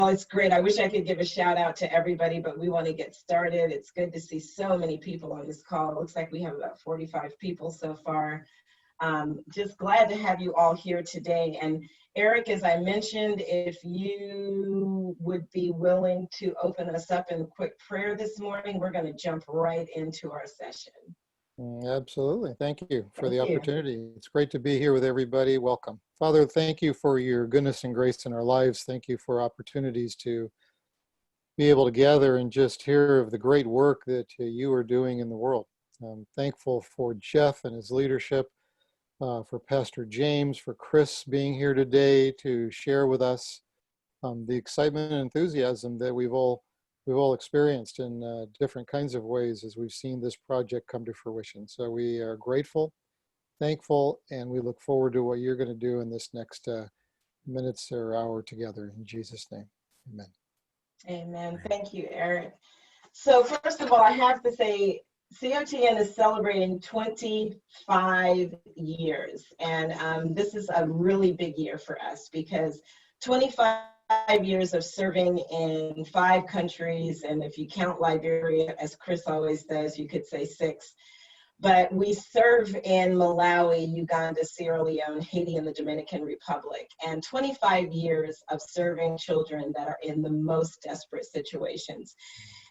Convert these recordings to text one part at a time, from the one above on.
it's great. I wish I could give a shout out to everybody, but we want to get started. It's good to see so many people on this call. It looks like we have about 45 people so far. Just glad to have you all here today. And Eric, as I mentioned, if you would be willing to open us up in a quick prayer this morning, we're going to jump right into our session. Absolutely. Thank you for the opportunity. It's great to be here with everybody. Welcome. Father, thank you for your goodness and grace in our lives. Thank you for opportunities to be able to gather and just hear of the great work that you are doing in the world. I'm thankful for Jeff and his leadership, for Pastor James, for Chris being here today to share with us the excitement and enthusiasm that we've all experienced in different kinds of ways as we've seen this project come to fruition. So we are grateful, thankful, and we look forward to what you're going to do in this next minutes or hour together. In Jesus' name, amen. Amen. Thank you, Eric. So first of all, I have to say, COTN is celebrating 25 years. And this is a really big year for us because 25 years of serving in 5 countries, and if you count Liberia, as Chris always does, you could say 6. But we serve in Malawi, Uganda, Sierra Leone, Haiti, and the Dominican Republic. And 25 years of serving children that are in the most desperate situations.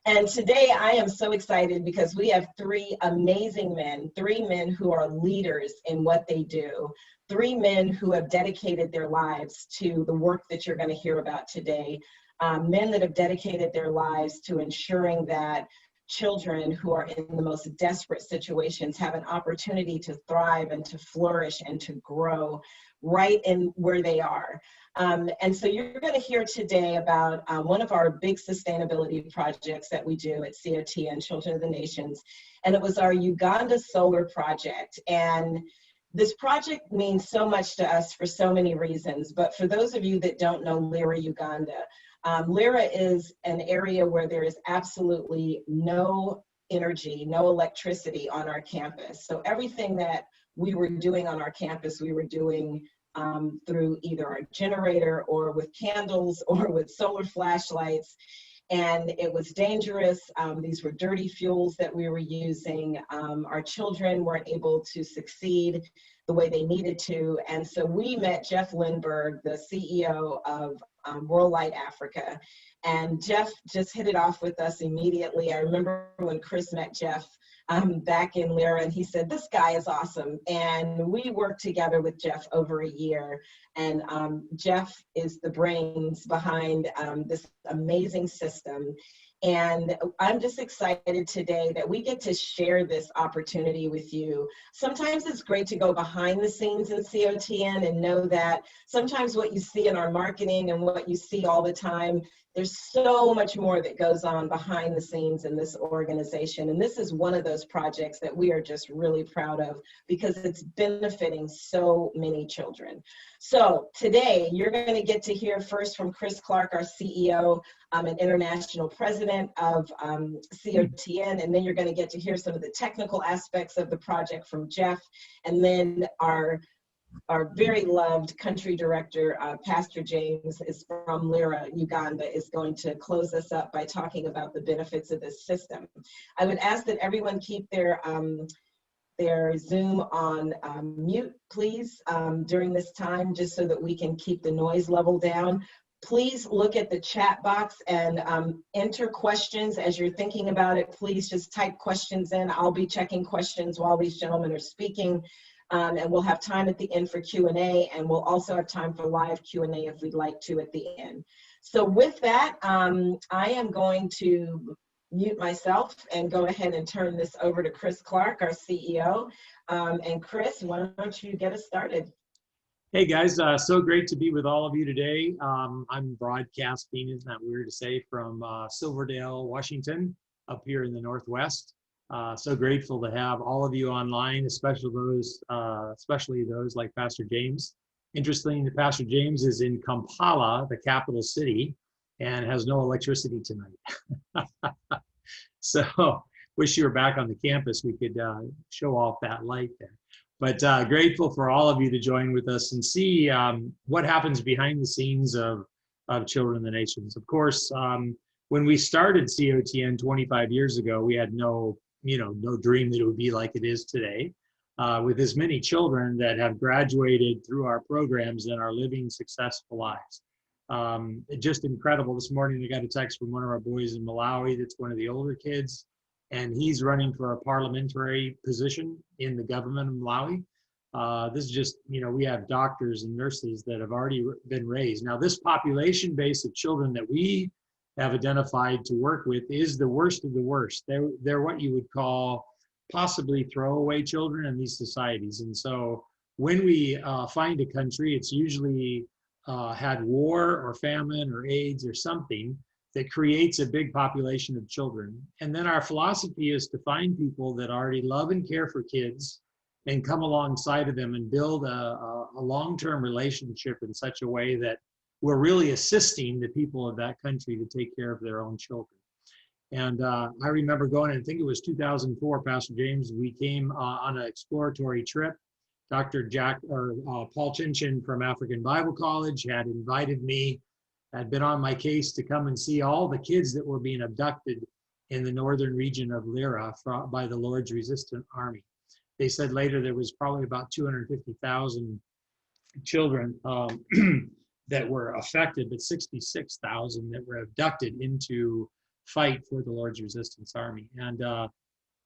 And today I am so excited because we have 3 amazing men, 3 men who are leaders in what they do. 3 men who have dedicated their lives to the work that you're going to hear about today. Men that have dedicated their lives to ensuring that children who are in the most desperate situations have an opportunity to thrive and to flourish and to grow right in where they are. And so you're going to hear today about one of our big sustainability projects that we do at COTN, Children of the Nations, and it was our Uganda Solar Project. And this project means so much to us for so many reasons, but for those of you that don't know Lira, Uganda, Lira is an area where there is absolutely no energy, no electricity on our campus. So everything that we were doing on our campus, we were doing through either our generator or with candles or with solar flashlights. And it was dangerous. These were dirty fuels that we were using. Our children weren't able to succeed the way they needed to. And so we met Jeff Lenberg, the CEO of Rural Light Africa. And Jeff just hit it off with us immediately. I remember when Chris met Jeff back in Lira, and he said, this guy is awesome. And we worked together with Jeff over a year. And Jeff is the brains behind this amazing system. And I'm just excited today that we get to share this opportunity with you. Sometimes it's great to go behind the scenes in COTN and know that sometimes what you see in our marketing and what you see all the time, there's so much more that goes on behind the scenes in this organization. And this is one of those projects that we are just really proud of because it's benefiting so many children. So today you're going to get to hear first from Chris Clark, our CEO and international president of COTN. And then you're going to get to hear some of the technical aspects of the project from Jeff. And then our very loved country director, Pastor James, is from Lira, Uganda, is going to close us up by talking about the benefits of this system. I would ask that everyone keep their Zoom on mute, please, during this time, just so that we can keep the noise level down. Please look at the chat box and enter questions as you're thinking about it. Please just type questions in. I'll be checking questions while these gentlemen are speaking. And we'll have time at the end for Q&A, and we'll also have time for live Q&A if we'd like to at the end. So with that, I am going to mute myself and go ahead and turn this over to Chris Clark, our CEO. And Chris, why don't you get us started? Hey guys, so great to be with all of you today. I'm broadcasting, isn't that weird to say, from Silverdale, Washington, up here in the Northwest. So grateful to have all of you online, especially those like Pastor James. Interesting that Pastor James is in Kampala, the capital city, and has no electricity tonight. So wish you were back on the campus. We could show off that light there. But grateful for all of you to join with us and see what happens behind the scenes of of children in the nations. Of course, when we started COTN 25 years ago, we had no dream that it would be like it is today, with as many children that have graduated through our programs and are living successful lives. Just incredible. This morning, I got a text from one of our boys in Malawi that's one of the older kids, and he's running for a parliamentary position in the government of Malawi. This is just, we have doctors and nurses that have already been raised. Now, this population base of children that we have identified to work with is the worst of the worst. They're what you would call possibly throwaway children in these societies. And so when we find a country, it's usually had war or famine or AIDS or something that creates a big population of children. And then our philosophy is to find people that already love and care for kids and come alongside of them and build a long-term relationship in such a way that we're really assisting the people of that country to take care of their own children. And I remember going, I think it was 2004, Pastor James, we came on an exploratory trip. Dr. Paul Chinchin from African Bible College had invited me, had been on my case to come and see all the kids that were being abducted in the northern region of Lira by the Lord's Resistance Army. They said later there was probably about 250,000 children that were affected, but 66,000 that were abducted into fight for the Lord's Resistance Army. And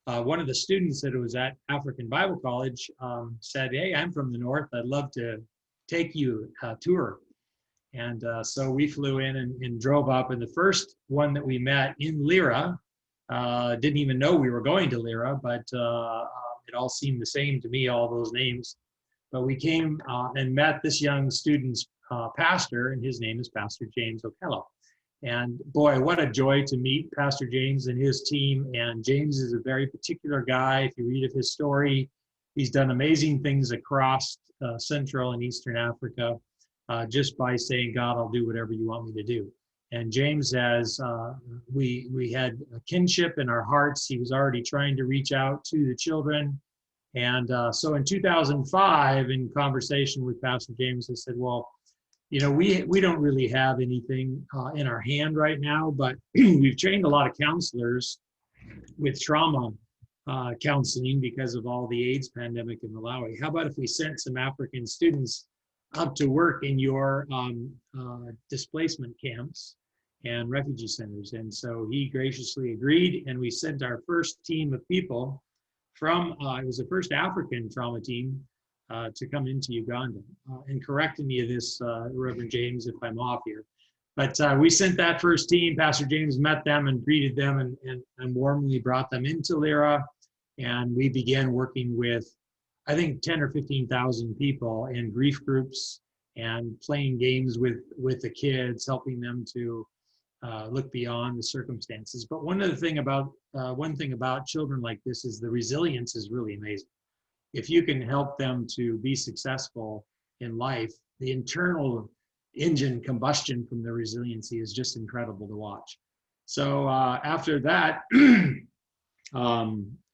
one of the students that was at African Bible College said, "Hey, I'm from the north. I'd love to take you a tour." And so we flew in and drove up. And the first one that we met in Lira, didn't even know we were going to Lira, but it all seemed the same to me, all those names. But we came and met this young student's pastor, and his name is Pastor James Okello. And boy, what a joy to meet Pastor James and his team. And James is a very particular guy. If you read of his story, he's done amazing things across Central and Eastern Africa just by saying, "God, I'll do whatever you want me to do." And James has, we had a kinship in our hearts. He was already trying to reach out to the children. And so in 2005, in conversation with Pastor James, I said, "Well, we don't really have anything in our hand right now, but we've trained a lot of counselors with trauma counseling because of all the AIDS pandemic in Malawi. How about if we sent some African students up to work in your displacement camps and refugee centers?" And so he graciously agreed, and we sent our first team of people from, it was the first African trauma team to come into Uganda. And correcting me of this, Reverend James, if I'm off here. But we sent that first team. Pastor James met them and greeted them and warmly brought them into Lira. And we began working with, I think, 10 or 15,000 people in grief groups and playing games with the kids, helping them to look beyond the circumstances. But one thing about children like this is the resilience is really amazing. If you can help them to be successful in life, the internal engine combustion from their resiliency is just incredible to watch. So after that,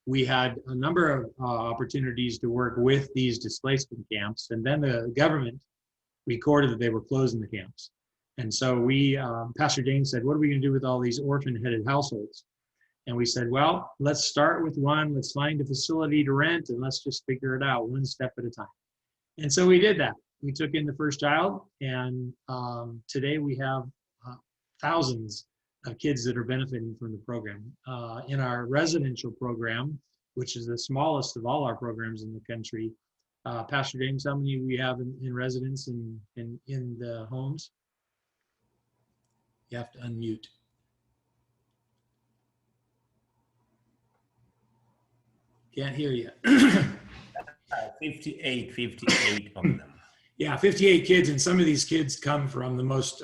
we had a number of opportunities to work with these displacement camps, and then the government recorded that they were closing the camps. And so Pastor James said, "What are we going to do with all these orphan-headed households?" And we said, "Well, let's start with one. Let's find a facility to rent, and let's just figure it out one step at a time." And so we did that. We took in the first child, and today we have thousands of kids that are benefiting from the program. In our residential program, which is the smallest of all our programs in the country, Pastor James, how many we have in residence in the homes? You have to unmute. Can't hear you. 58 of them. Yeah, 58 kids, and some of these kids come from the most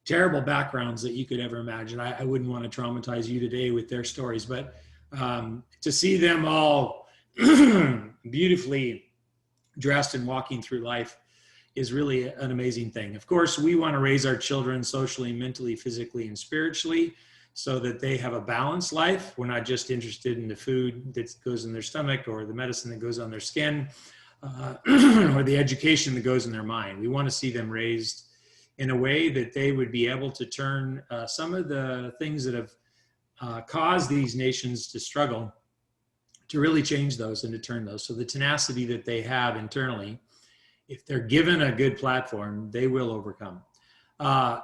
terrible backgrounds that you could ever imagine. I wouldn't want to traumatize you today with their stories, but to see them all beautifully dressed and walking through life is really an amazing thing. Of course, we want to raise our children socially, mentally, physically, and spiritually so that they have a balanced life. We're not just interested in the food that goes in their stomach or the medicine that goes on their skin or the education that goes in their mind. We want to see them raised in a way that they would be able to turn some of the things that have caused these nations to struggle, to really change those and to turn those. So the tenacity that they have internally, if they're given a good platform, they will overcome.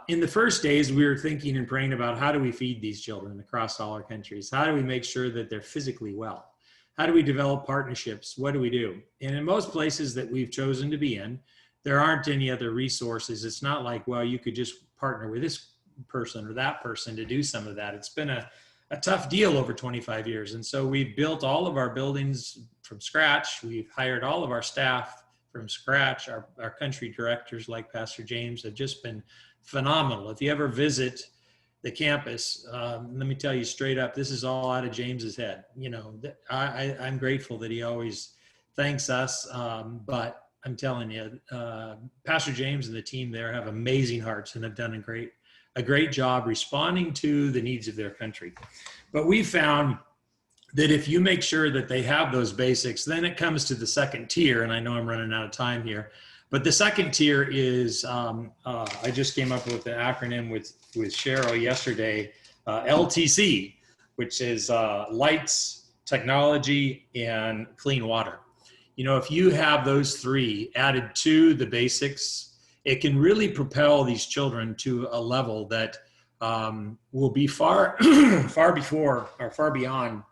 In the first days, we were thinking and praying about how do we feed these children across all our countries? How do we make sure that they're physically well? How do we develop partnerships? What do we do? And in most places that we've chosen to be in, there aren't any other resources. It's not like, well, you could just partner with this person or that person to do some of that. It's been a tough deal over 25 years. And so we've built all of our buildings from scratch. We've hired all of our staff from scratch. Our country directors, like Pastor James, have just been phenomenal. If you ever visit the campus, let me tell you straight up, this is all out of James's head. You know, I'm grateful that he always thanks us, but I'm telling you, Pastor James and the team there have amazing hearts and have done a great job responding to the needs of their country. But we found that if you make sure that they have those basics, then it comes to the second tier, and I know I'm running out of time here, but the second tier is, I just came up with the acronym with Cheryl yesterday, LTC, which is lights, technology, and clean water. You know, if you have those three added to the basics, it can really propel these children to a level that will be far beyond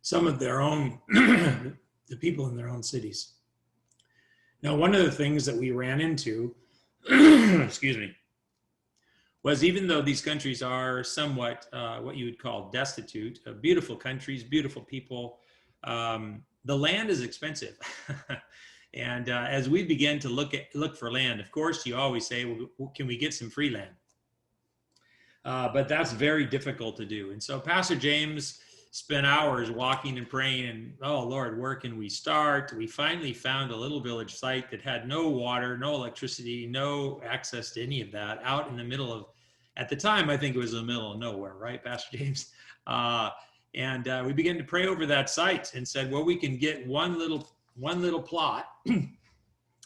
some of their own, the people in their own cities. Now, one of the things that we ran into, excuse me, was even though these countries are somewhat what you would call destitute, beautiful countries, beautiful people, the land is expensive. And as we began to look for land, of course, you always say, well, can we get some free land? But that's very difficult to do. And so Pastor James spent hours walking and praying and, oh Lord, where can we start? We finally found a little village site that had no water, no electricity, no access to any of that, out in the middle of, at the time, I think it was in the middle of nowhere, right, Pastor James? And we began to pray over that site and said, well, we can get one little plot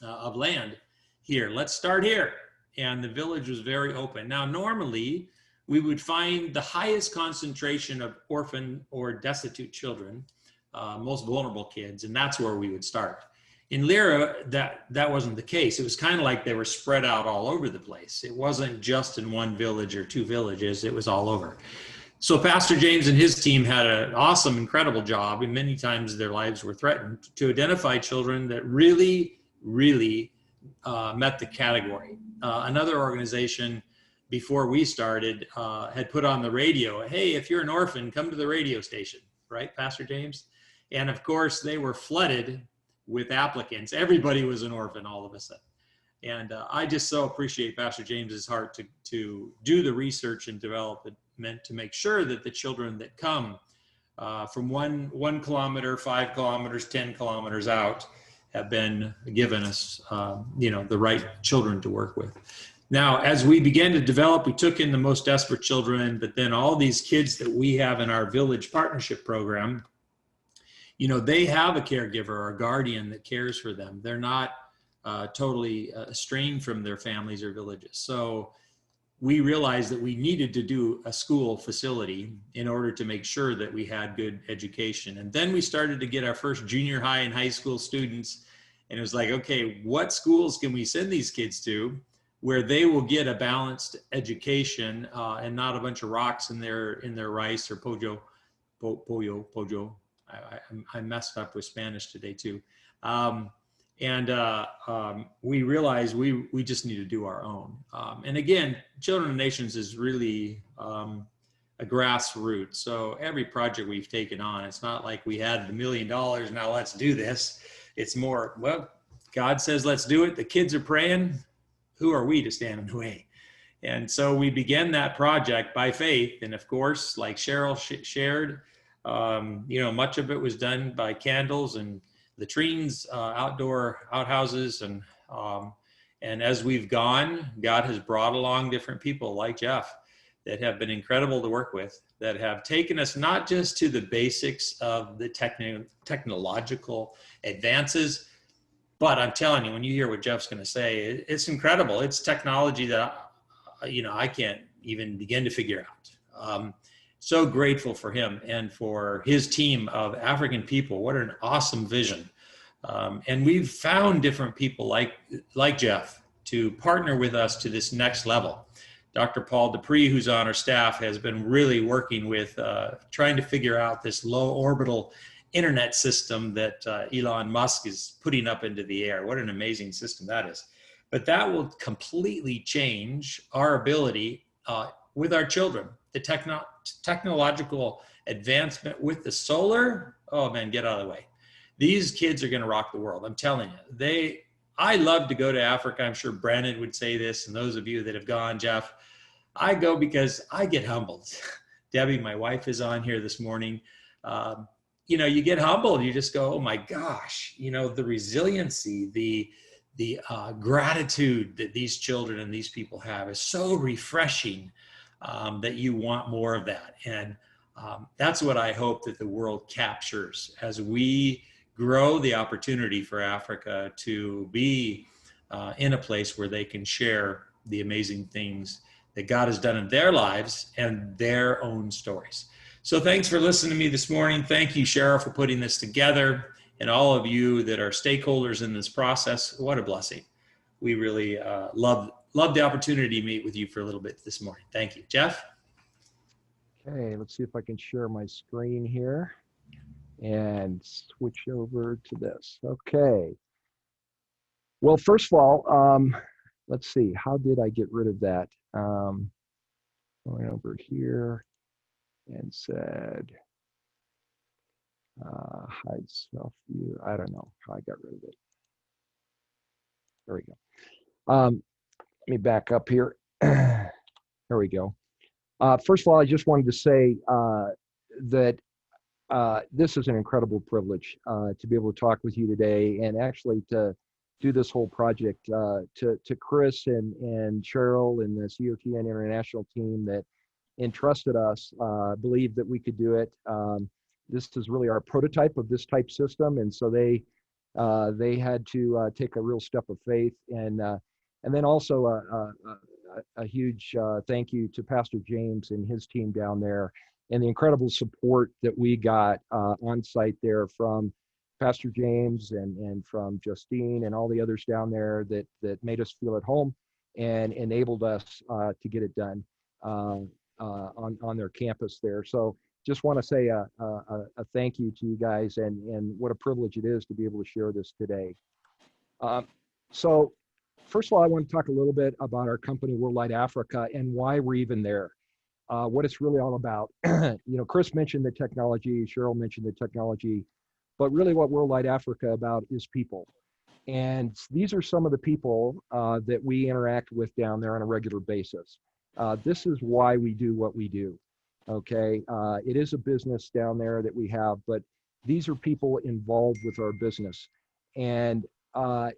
of land here. Let's start here. And the village was very open. Now, normally, we would find the highest concentration of orphan or destitute children, most vulnerable kids, and that's where we would start. In Lira, that wasn't the case. It was kind of like they were spread out all over the place. It wasn't just in one village or two villages, it was all over. So Pastor James and his team had an awesome, incredible job, and many times their lives were threatened, to identify children that really, really met the category. Another organization before we started had put on the radio, hey, if you're an orphan, come to the radio station, right, Pastor James? And of course, they were flooded with applicants. Everybody was an orphan all of a sudden. And I just so appreciate Pastor James's heart to do the research and develop it, meant to make sure that the children that come from 1 kilometer, 5 kilometers, 10 kilometers out have been given us, the right children to work with. Now, as we began to develop, we took in the most desperate children, but then all these kids that we have in our village partnership program, you know, they have a caregiver or a guardian that cares for them. They're not totally estranged from their families or villages. So we realized that we needed to do a school facility in order to make sure that we had good education. And then we started to get our first junior high and high school students. And it was like, okay, what schools can we send these kids to where they will get a balanced education and not a bunch of rocks in their rice or pollo. I messed up with Spanish today too. We realized we just need to do our own. And again, Children of Nations is really a grassroots. So every project we've taken on, it's not like we had $1 million, now let's do this. It's more, well, God says, let's do it. The kids are praying. Who are we to stand in the way? And so we began that project by faith. And of course, like Cheryl shared, much of it was done by candles and latrines, outdoor outhouses. And as we've gone, God has brought along different people like Jeff that have been incredible to work with, that have taken us not just to the basics of the technological advances, But I'm telling you, when you hear what Jeff's going to say, it's incredible. It's technology that, I can't even begin to figure out. So grateful for him and for his team of African people. What an awesome vision. And we've found different people like Jeff to partner with us to this next level. Dr. Paul Dupree, who's on our staff, has been really working with trying to figure out this low orbital internet system that Elon Musk is putting up into the air. What an amazing system that is. But that will completely change our ability with our children. The technological advancement with the solar, oh man, get out of the way. These kids are going to rock the world. I'm telling you. I love to go to Africa. I'm sure Brandon would say this, and those of you that have gone, Jeff, I go because I get humbled. Debbie, my wife, is on here this morning. You get humbled. You just go, oh my gosh, the resiliency, the gratitude that these children and these people have is so refreshing that you want more of that. And that's what I hope that the world captures as we grow the opportunity for Africa to be in a place where they can share the amazing things that God has done in their lives and their own stories. So thanks for listening to me this morning. Thank you, Cheryl, for putting this together, and all of you that are stakeholders in this process. What a blessing. We really love the opportunity to meet with you for a little bit this morning. Thank you. Jeff? Okay, let's see if I can share my screen here and switch over to this. Okay. Well, first of all, let's see, how did I get rid of that? Going over here and said, hide self view. I don't know how I got rid of it. There we go. Let me back up here. There we go. First of all, I just wanted to say that this is an incredible privilege to be able to talk with you today, and actually to do this whole project. To Chris and Cheryl and the COTN International team that entrusted us, believed that we could do it. This is really our prototype of this type system, and so they had to take a real step of faith, and then also a huge thank you to Pastor James and his team down there, and the incredible support that we got on site there from Pastor James and from Justine and all the others down there that made us feel at home and enabled us to get it done on their campus there. So just want to say a thank you to you guys, and what a privilege it is to be able to share this today. So first of all, I want to talk a little bit about our company, Worldwide Africa, and why we're even there, what it's really all about. Chris mentioned the technology, Cheryl mentioned the technology, but really what Worldwide Africa about is people. And these are some of the people that we interact with down there on a regular basis. This is why we do what we do, okay? It is a business down there that we have, but these are people involved with our business. And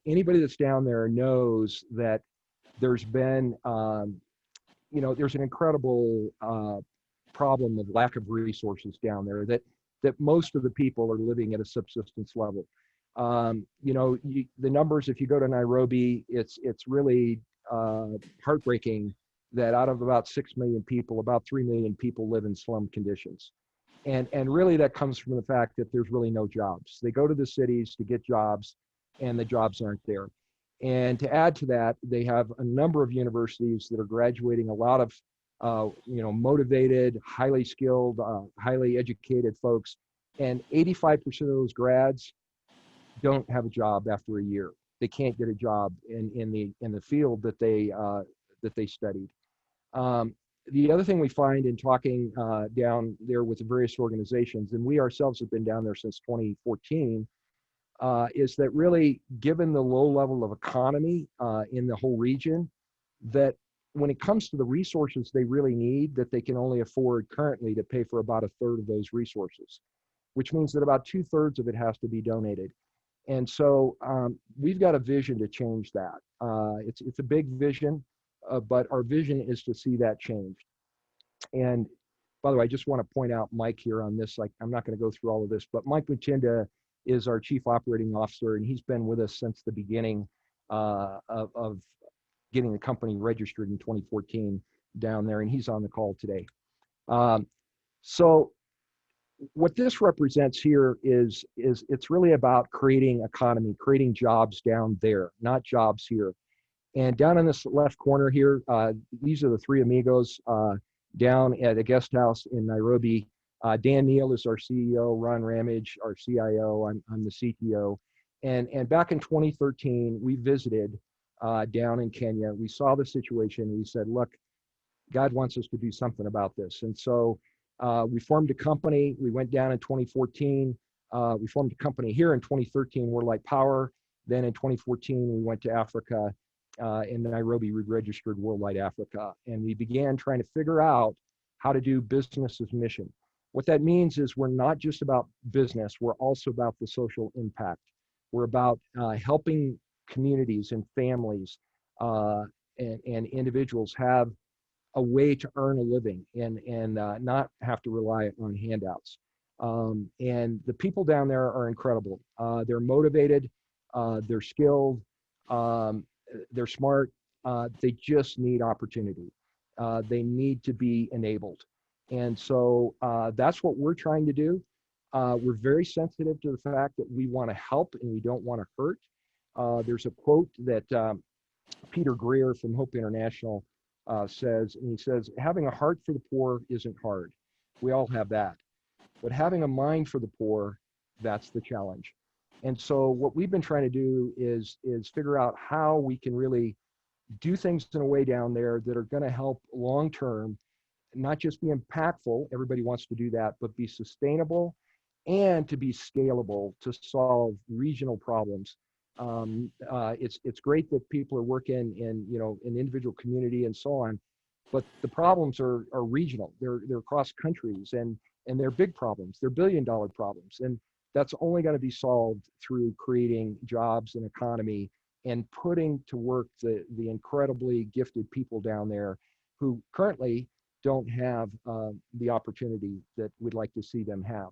anybody that's down there knows that there's been, there's an incredible problem of lack of resources down there that most of the people are living at a subsistence level. The numbers, if you go to Nairobi, it's really heartbreaking that out of about 6 million people, about 3 million people live in slum conditions. And really that comes from the fact that there's really no jobs. They go to the cities to get jobs, and the jobs aren't there. And to add to that, they have a number of universities that are graduating a lot of motivated, highly skilled, highly educated folks, and 85% of those grads don't have a job after a year. They can't get a job in the field that they studied. The other thing we find in talking down there with the various organizations, and we ourselves have been down there since 2014, is that really, given the low level of economy in the whole region, that when it comes to the resources they really need, that they can only afford currently to pay for about 1/3 of those resources, which means that about 2/3 of it has to be donated. And so we've got a vision to change that. It's a big vision, but our vision is to see that changed. And by the way, I just want to point out Mike here on this. Like, I'm not going to go through all of this, but Mike Mutinda is our Chief Operating Officer, and he's been with us since the beginning of getting the company registered in 2014 down there, and he's on the call today. So what this represents here is it's really about creating economy, creating jobs down there, not jobs here. And down in this left corner here, these are the three amigos down at a guest house in Nairobi. Dan Neal is our CEO, Ron Ramage, our CIO, I'm the CTO. And back in 2013, we visited down in Kenya. We saw the situation. We said, look, God wants us to do something about this. And so we formed a company. We went down in 2014. We formed a company here in 2013, Worldlight Power. Then in 2014, we went to Africa. In Nairobi, we registered Worldlight Africa. And we began trying to figure out how to do business as mission. What that means is we're not just about business, we're also about the social impact. We're about helping communities and families and individuals have a way to earn a living and not have to rely on handouts. And the people down there are incredible. They're motivated, they're skilled, they're smart, they just need opportunity. They need to be enabled. And so that's what we're trying to do. We're very sensitive to the fact that we want to help and we don't want to hurt. There's a quote that Peter Greer from Hope International says, and he says, having a heart for the poor isn't hard. We all have that. But having a mind for the poor, that's the challenge. And so what we've been trying to do is figure out how we can really do things in a way down there that are going to help long-term, not just be impactful, everybody wants to do that, but be sustainable and to be scalable to solve regional problems. It's great that people are working in an individual community and so on, but the problems are regional. They're across countries and they're big problems. They're billion-dollar problems, and that's only going to be solved through creating jobs and economy and putting to work the incredibly gifted people down there who currently don't have the opportunity that we'd like to see them have.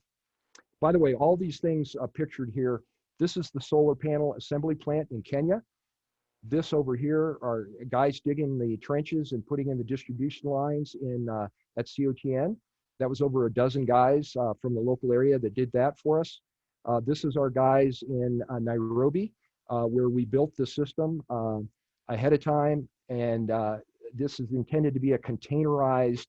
By the way, all these things pictured here, this is the solar panel assembly plant in Kenya. This over here are guys digging the trenches and putting in the distribution lines at COTN. That was over a dozen guys from the local area that did that for us. This is our guys in Nairobi, where we built the system ahead of time. And this is intended to be a containerized,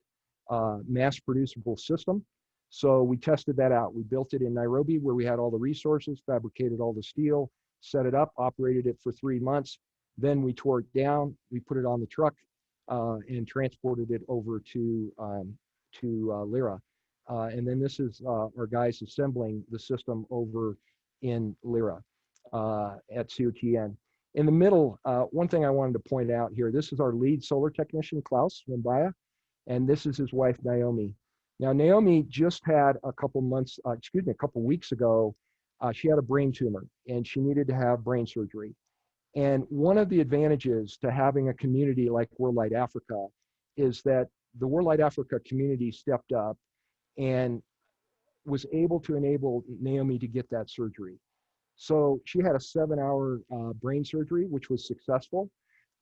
mass producible system. So we tested that out. We built it in Nairobi where we had all the resources, fabricated all the steel, set it up, operated it for 3 months. Then we tore it down, we put it on the truck and transported it over to Lira. And then this is our guys assembling the system over in Lira at COTN. In the middle, one thing I wanted to point out here, this is our lead solar technician, Klaus Mbaya, and this is his wife, Naomi. Now, Naomi just had a couple weeks ago, she had a brain tumor and she needed to have brain surgery. And one of the advantages to having a community like Worldlight Africa is that the Worldlight Africa community stepped up and was able to enable Naomi to get that surgery. So she had a 7-hour brain surgery, which was successful.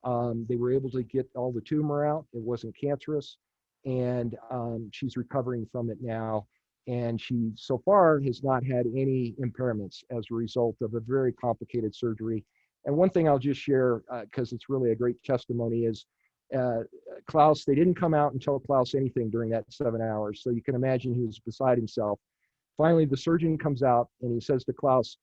They were able to get all the tumor out. It wasn't cancerous. And she's recovering from it now. And she, so far, has not had any impairments as a result of a very complicated surgery. And one thing I'll just share, because it's really a great testimony, is Klaus, they didn't come out and tell Klaus anything during that 7 hours. So you can imagine he was beside himself. Finally, the surgeon comes out and he says to Klaus,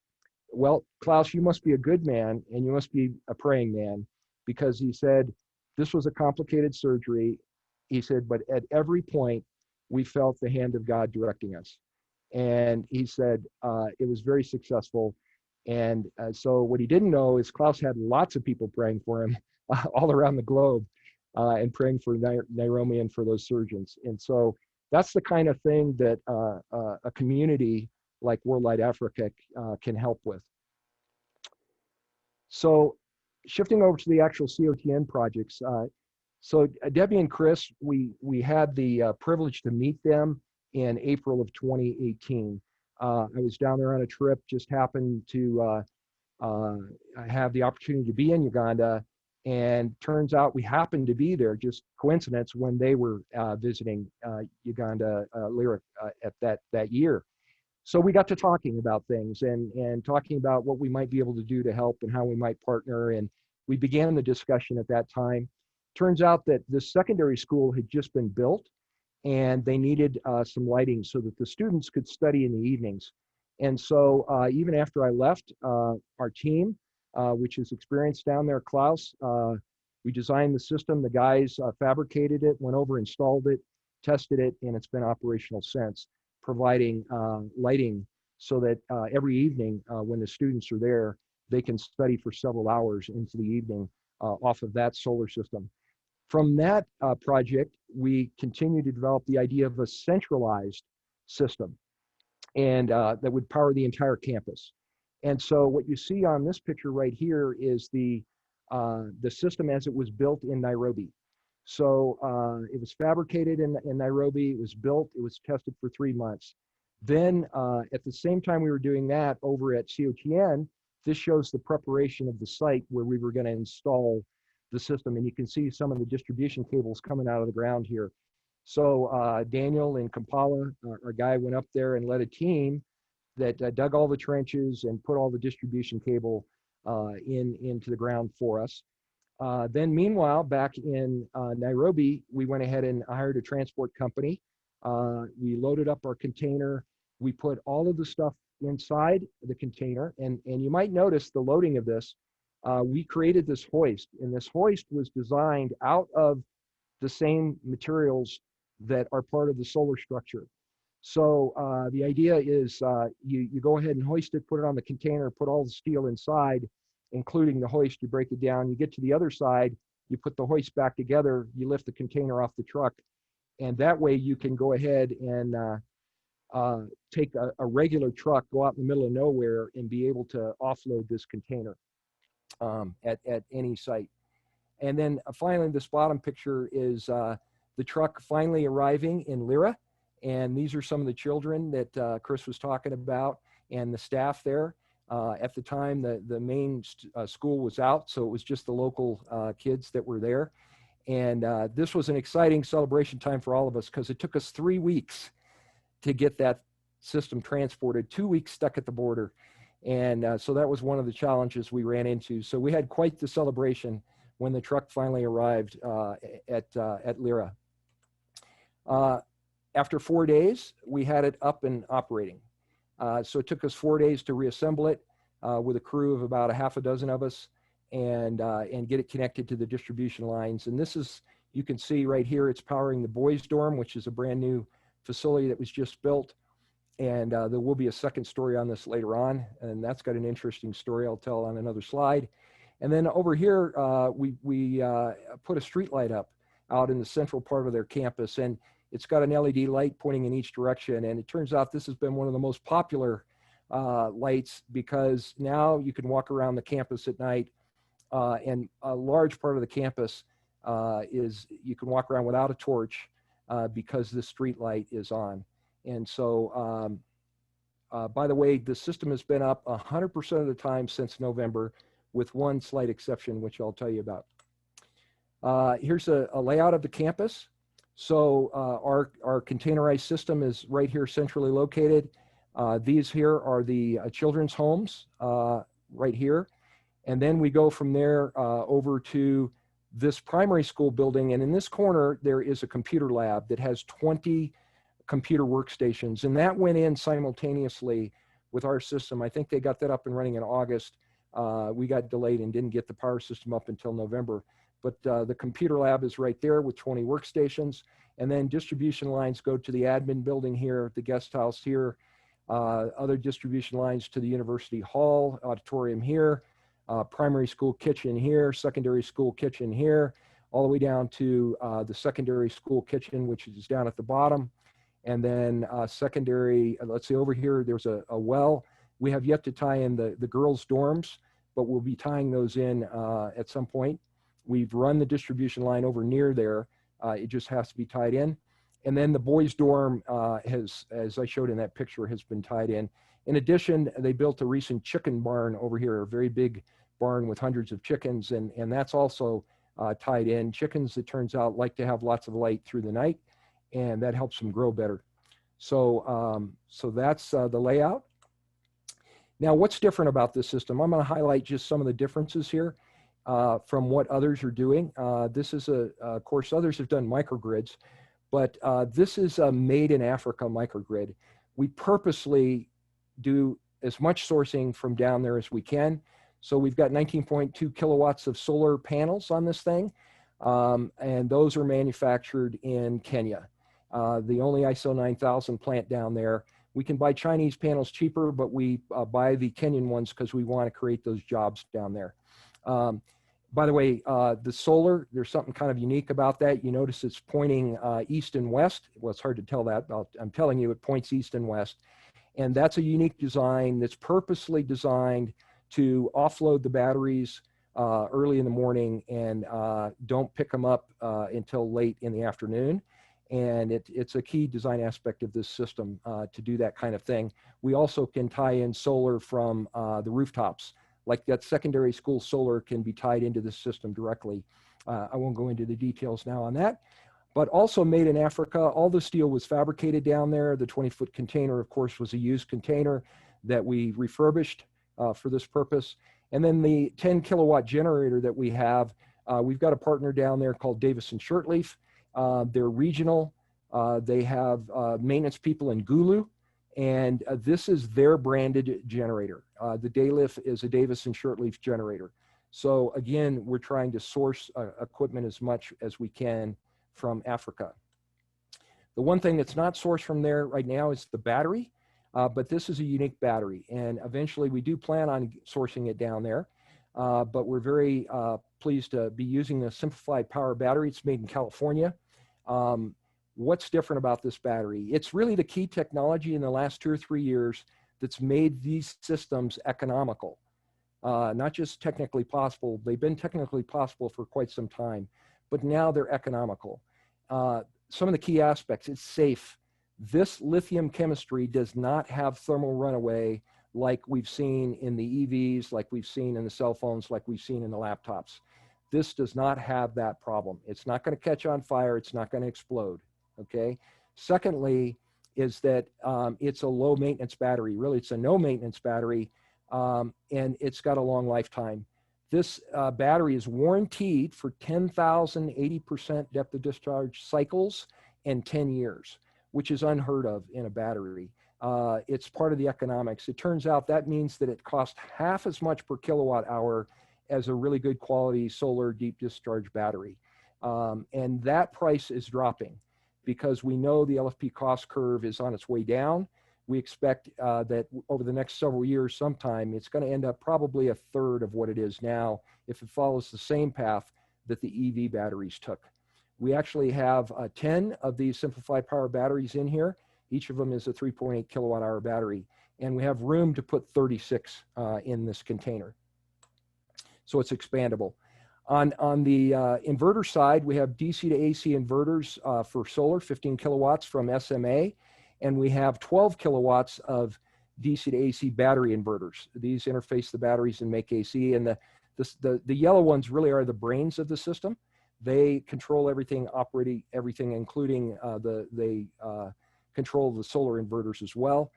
well, Klaus, you must be a good man and you must be a praying man, because he said, this was a complicated surgery. He said, but at every point, we felt the hand of God directing us. And he said, it was very successful. And so what he didn't know is Klaus had lots of people praying for him all around the globe and praying for Nairobi and for those surgeons. And so that's the kind of thing that a community like Worldlight Africa can help with. So shifting over to the actual COTN projects. So Debbie and Chris, we had the privilege to meet them in April of 2018. I was down there on a trip, just happened to have the opportunity to be in Uganda, and turns out we happened to be there, just coincidence, when they were visiting Uganda, Lira, at that year. So we got to talking about things and talking about what we might be able to do to help and how we might partner. And we began the discussion at that time. Turns out that the secondary school had just been built, and they needed some lighting so that the students could study in the evenings. And so even after I left, our team, which is experienced down there, Klaus, we designed the system. The guys fabricated it, went over, installed it, tested it, and it's been operational since, providing lighting so that every evening when the students are there, they can study for several hours into the evening off of that solar system. From that project, we continue to develop the idea of a centralized system, and that would power the entire campus. And so what you see on this picture right here is the system as it was built in Nairobi. So it was fabricated in Nairobi, it was built, it was tested for 3 months. Then at the same time we were doing that over at COTN, this shows the preparation of the site where we were going to install the system. And you can see some of the distribution cables coming out of the ground here. So Daniel in Kampala, our guy, went up there and led a team that dug all the trenches and put all the distribution cable into the ground for us. Then meanwhile, back in Nairobi, we went ahead and hired a transport company. We loaded up our container. We put all of the stuff inside the container. And you might notice the loading of this. We created this hoist, and this hoist was designed out of the same materials that are part of the solar structure. So the idea is you go ahead and hoist it, put it on the container, put all the steel inside, including the hoist. You break it down, you get to the other side, you put the hoist back together, you lift the container off the truck, and that way you can go ahead and take a regular truck, go out in the middle of nowhere, and be able to offload this container at any site. And then finally, this bottom picture is the truck finally arriving in Lira. And these are some of the children that Chris was talking about and the staff there. At the time, the main school was out, so it was just the local kids that were there. And this was an exciting celebration time for all of us because it took us 3 weeks to get that system transported, 2 weeks stuck at the border. And so that was one of the challenges we ran into. So we had quite the celebration when the truck finally arrived at Lira. After 4 days, we had it up and operating. So it took us 4 days to reassemble it with a crew of about a half a dozen of us and get it connected to the distribution lines. And this is, you can see right here, it's powering the boys' dorm, which is a brand new facility that was just built. And there will be a second story on this later on, and that's got an interesting story I'll tell on another slide. And then over here, we put a street light up out in the central part of their campus, and it's got an LED light pointing in each direction. And it turns out this has been one of the most popular lights because now you can walk around the campus at night, and a large part of the campus is you can walk around without a torch because the street light is on. And so, by the way, the system has been up 100% of the time since November, with one slight exception, which I'll tell you about. Here's a layout of the campus. So our containerized system is right here centrally located. These here are the children's homes right here. And then we go from there over to this primary school building. And in this corner, there is a computer lab that has 20 computer workstations. And that went in simultaneously with our system. I think they got that up and running in August. We got delayed and didn't get the power system up until November. But the computer lab is right there with 20 workstations. And then distribution lines go to the admin building here, the guest house here, other distribution lines to the university hall, auditorium here, primary school kitchen here, secondary school kitchen here, all the way down to the secondary school kitchen, which is down at the bottom. And then secondary, let's see, over here, there's a well. We have yet to tie in the girls' dorms, but we'll be tying those in at some point. We've run the distribution line over near there. It just has to be tied in. And then the boys' dorm has, as I showed in that picture, has been tied in. In addition, they built a recent chicken barn over here, a very big barn with hundreds of chickens, and that's also tied in. Chickens, it turns out, like to have lots of light through the night, and that helps them grow better. So, so that's the layout. Now, what's different about this system? I'm going to highlight just some of the differences here from what others are doing. This is of course, others have done microgrids, but this is a made in Africa microgrid. We purposely do as much sourcing from down there as we can. So we've got 19.2 kilowatts of solar panels on this thing, and those are manufactured in Kenya. The only ISO 9000 plant down there. We can buy Chinese panels cheaper, but we buy the Kenyan ones because we want to create those jobs down there. By the way, the solar, there's something kind of unique about that. You notice it's pointing east and west. Well, it's hard to tell that. I'm telling you, it points east and west. And that's a unique design that's purposely designed to offload the batteries early in the morning and don't pick them up until late in the afternoon. And it's a key design aspect of this system to do that kind of thing. We also can tie in solar from the rooftops. Like that secondary school solar can be tied into the system directly. I won't go into the details now on that. But also made in Africa, all the steel was fabricated down there. The 20-foot container, of course, was a used container that we refurbished for this purpose. And then the 10 kilowatt generator that we have, we've got a partner down there called Davis and Shirtleaf. They're regional. They have maintenance people in Gulu, and this is their branded generator. The Daylif is a Davis and Shirtleaf generator. So again, we're trying to source equipment as much as we can from Africa. The one thing that's not sourced from there right now is the battery, but this is a unique battery, and eventually we do plan on sourcing it down there. But we're very pleased to be using the simplified power battery. It's made in California. What's different about this battery? It's really the key technology in the last 2 or 3 years that's made these systems economical. Not just technically possible, they've been technically possible for quite some time, but now they're economical. Some of the key aspects, it's safe. This lithium chemistry does not have thermal runaway like we've seen in the EVs, like we've seen in the cell phones, like we've seen in the laptops. This does not have that problem. It's not going to catch on fire. It's not going to explode, okay? Secondly, is that it's a low maintenance battery. Really, it's a no maintenance battery, and it's got a long lifetime. This battery is warranted for 10,000 80% depth of discharge cycles and 10 years, which is unheard of in a battery. It's part of the economics. It turns out that means that it costs half as much per kilowatt hour as a really good quality solar deep discharge battery. And that price is dropping because we know the LFP cost curve is on its way down. We expect that over the next several years sometime, it's going to end up probably a third of what it is now if it follows the same path that the EV batteries took. We actually have 10 of these simplified power batteries in here. Each of them is a 3.8 kilowatt hour battery, and we have room to put 36 in this container. So it's expandable. On the inverter side, we have DC to AC inverters for solar, 15 kilowatts from SMA, and we have 12 kilowatts of DC to AC battery inverters. These interface the batteries and make AC, and the yellow ones really are the brains of the system. They control everything, operating everything, including they control the solar inverters as well.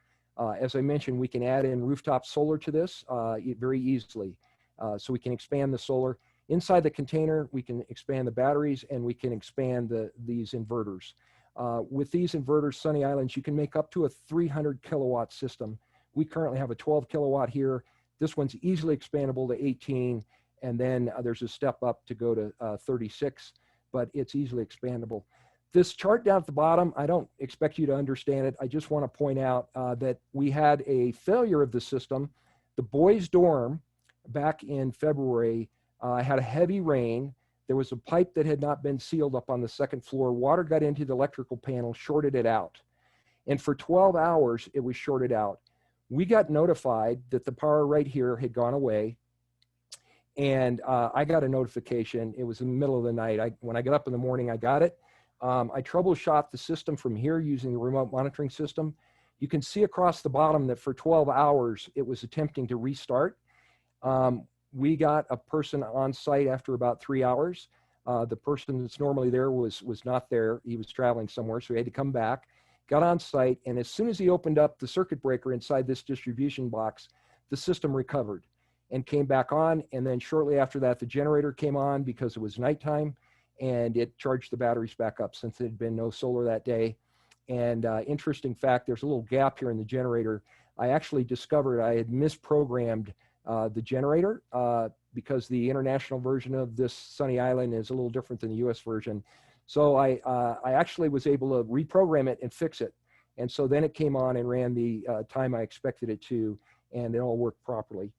As I mentioned, we can add in rooftop solar to this very easily. So we can expand the solar. Inside the container, we can expand the batteries, and we can expand these inverters. With these inverters, Sunny Islands, you can make up to a 300 kilowatt system. We currently have a 12 kilowatt here. This one's easily expandable to 18, and then there's a step up to go to 36, but it's easily expandable. This chart down at the bottom, I don't expect you to understand it. I just want to point out that we had a failure of the system. The boys' dorm back in February had a heavy rain. There was a pipe that had not been sealed up on the second floor. Water got into the electrical panel, shorted it out. And for 12 hours, it was shorted out. We got notified that the power right here had gone away. And I got a notification. It was in the middle of the night. When I got up in the morning, I got it. I troubleshot the system from here using the remote monitoring system. You can see across the bottom that for 12 hours, it was attempting to restart. We got a person on site after about 3 hours. The person that's normally there was not there. He was traveling somewhere, so he had to come back, got on site, and as soon as he opened up the circuit breaker inside this distribution box, the system recovered and came back on. And then shortly after that, the generator came on because it was nighttime, and it charged the batteries back up since there had been no solar that day. And interesting fact, there's a little gap here in the generator. I actually discovered I had misprogrammed the generator because the international version of this Sunny Island is a little different than the US version. So I actually was able to reprogram it and fix it. And so then it came on and ran the time I expected it to, and it all worked properly.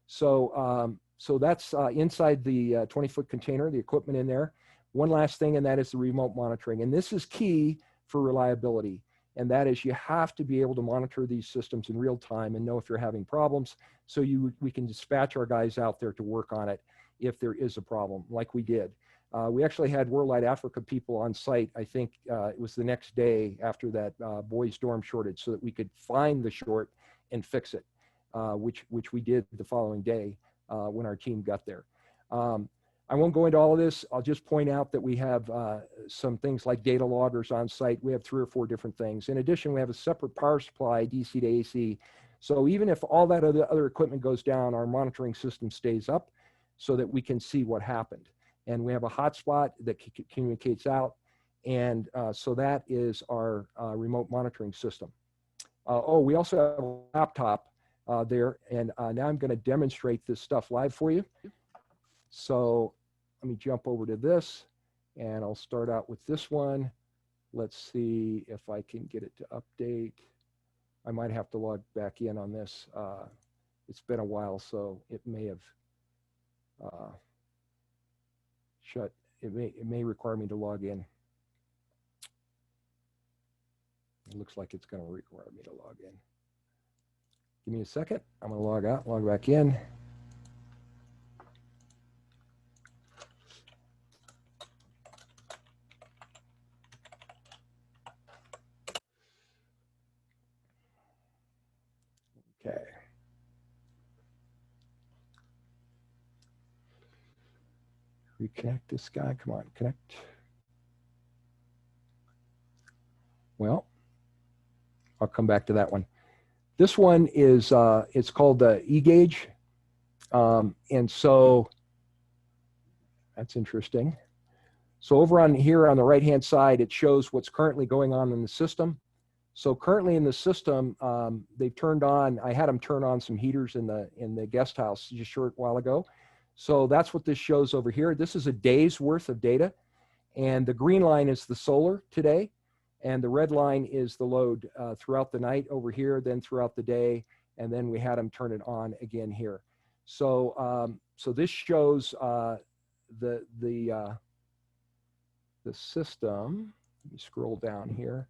So, so that's inside the 20-foot container, the equipment in there. One last thing, and that is the remote monitoring. And this is key for reliability. And that is you have to be able to monitor these systems in real time and know if you're having problems. So we can dispatch our guys out there to work on it if there is a problem, like we did. We actually had Worldwide Africa people on site. I think it was the next day after that boys dorm shortage, so that we could find the short and fix it, which we did the following day when our team got there. I won't go into all of this. I'll just point out that we have some things like data loggers on site. We have 3 or 4 different things. In addition, we have a separate power supply, DC to AC. So even if all that other equipment goes down, our monitoring system stays up so that we can see what happened. And we have a hotspot that communicates out. And so that is our remote monitoring system. Oh, we also have a laptop there. And now I'm going to demonstrate this stuff live for you. So let me jump over to this, and I'll start out with this one. Let's see if I can get it to update. I might have to log back in on this. It's been a while, so it may have shut. It may require me to log in. It looks like it's going to require me to log in. Give me a second. I'm going to log out, log back in. Okay. Reconnect this guy. Come on, connect. Well, I'll come back to that one. This one is, it's called the E-Gauge. And so that's interesting. So over on here on the right-hand side, it shows what's currently going on in the system. So currently in the system, they've turned on, I had them turn on some heaters in the guest house just a short while ago. So that's what this shows over here. This is a day's worth of data. And the green line is the solar today. And the red line is the load throughout the night over here, then throughout the day. And then we had them turn it on again here. So, so this shows the system. Let me scroll down here.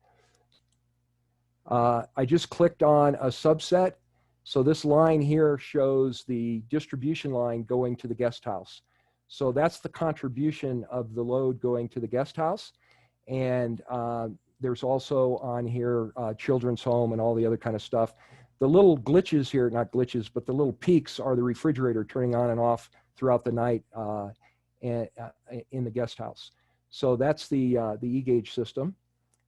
I just clicked on a subset. So this line here shows the distribution line going to the guest house. So that's the contribution of the load going to the guest house. And there's also on here children's home and all the other kind of stuff. The little glitches here, not glitches, but the little peaks are the refrigerator turning on and off throughout the night in the guest house. So that's the E-Gauge system.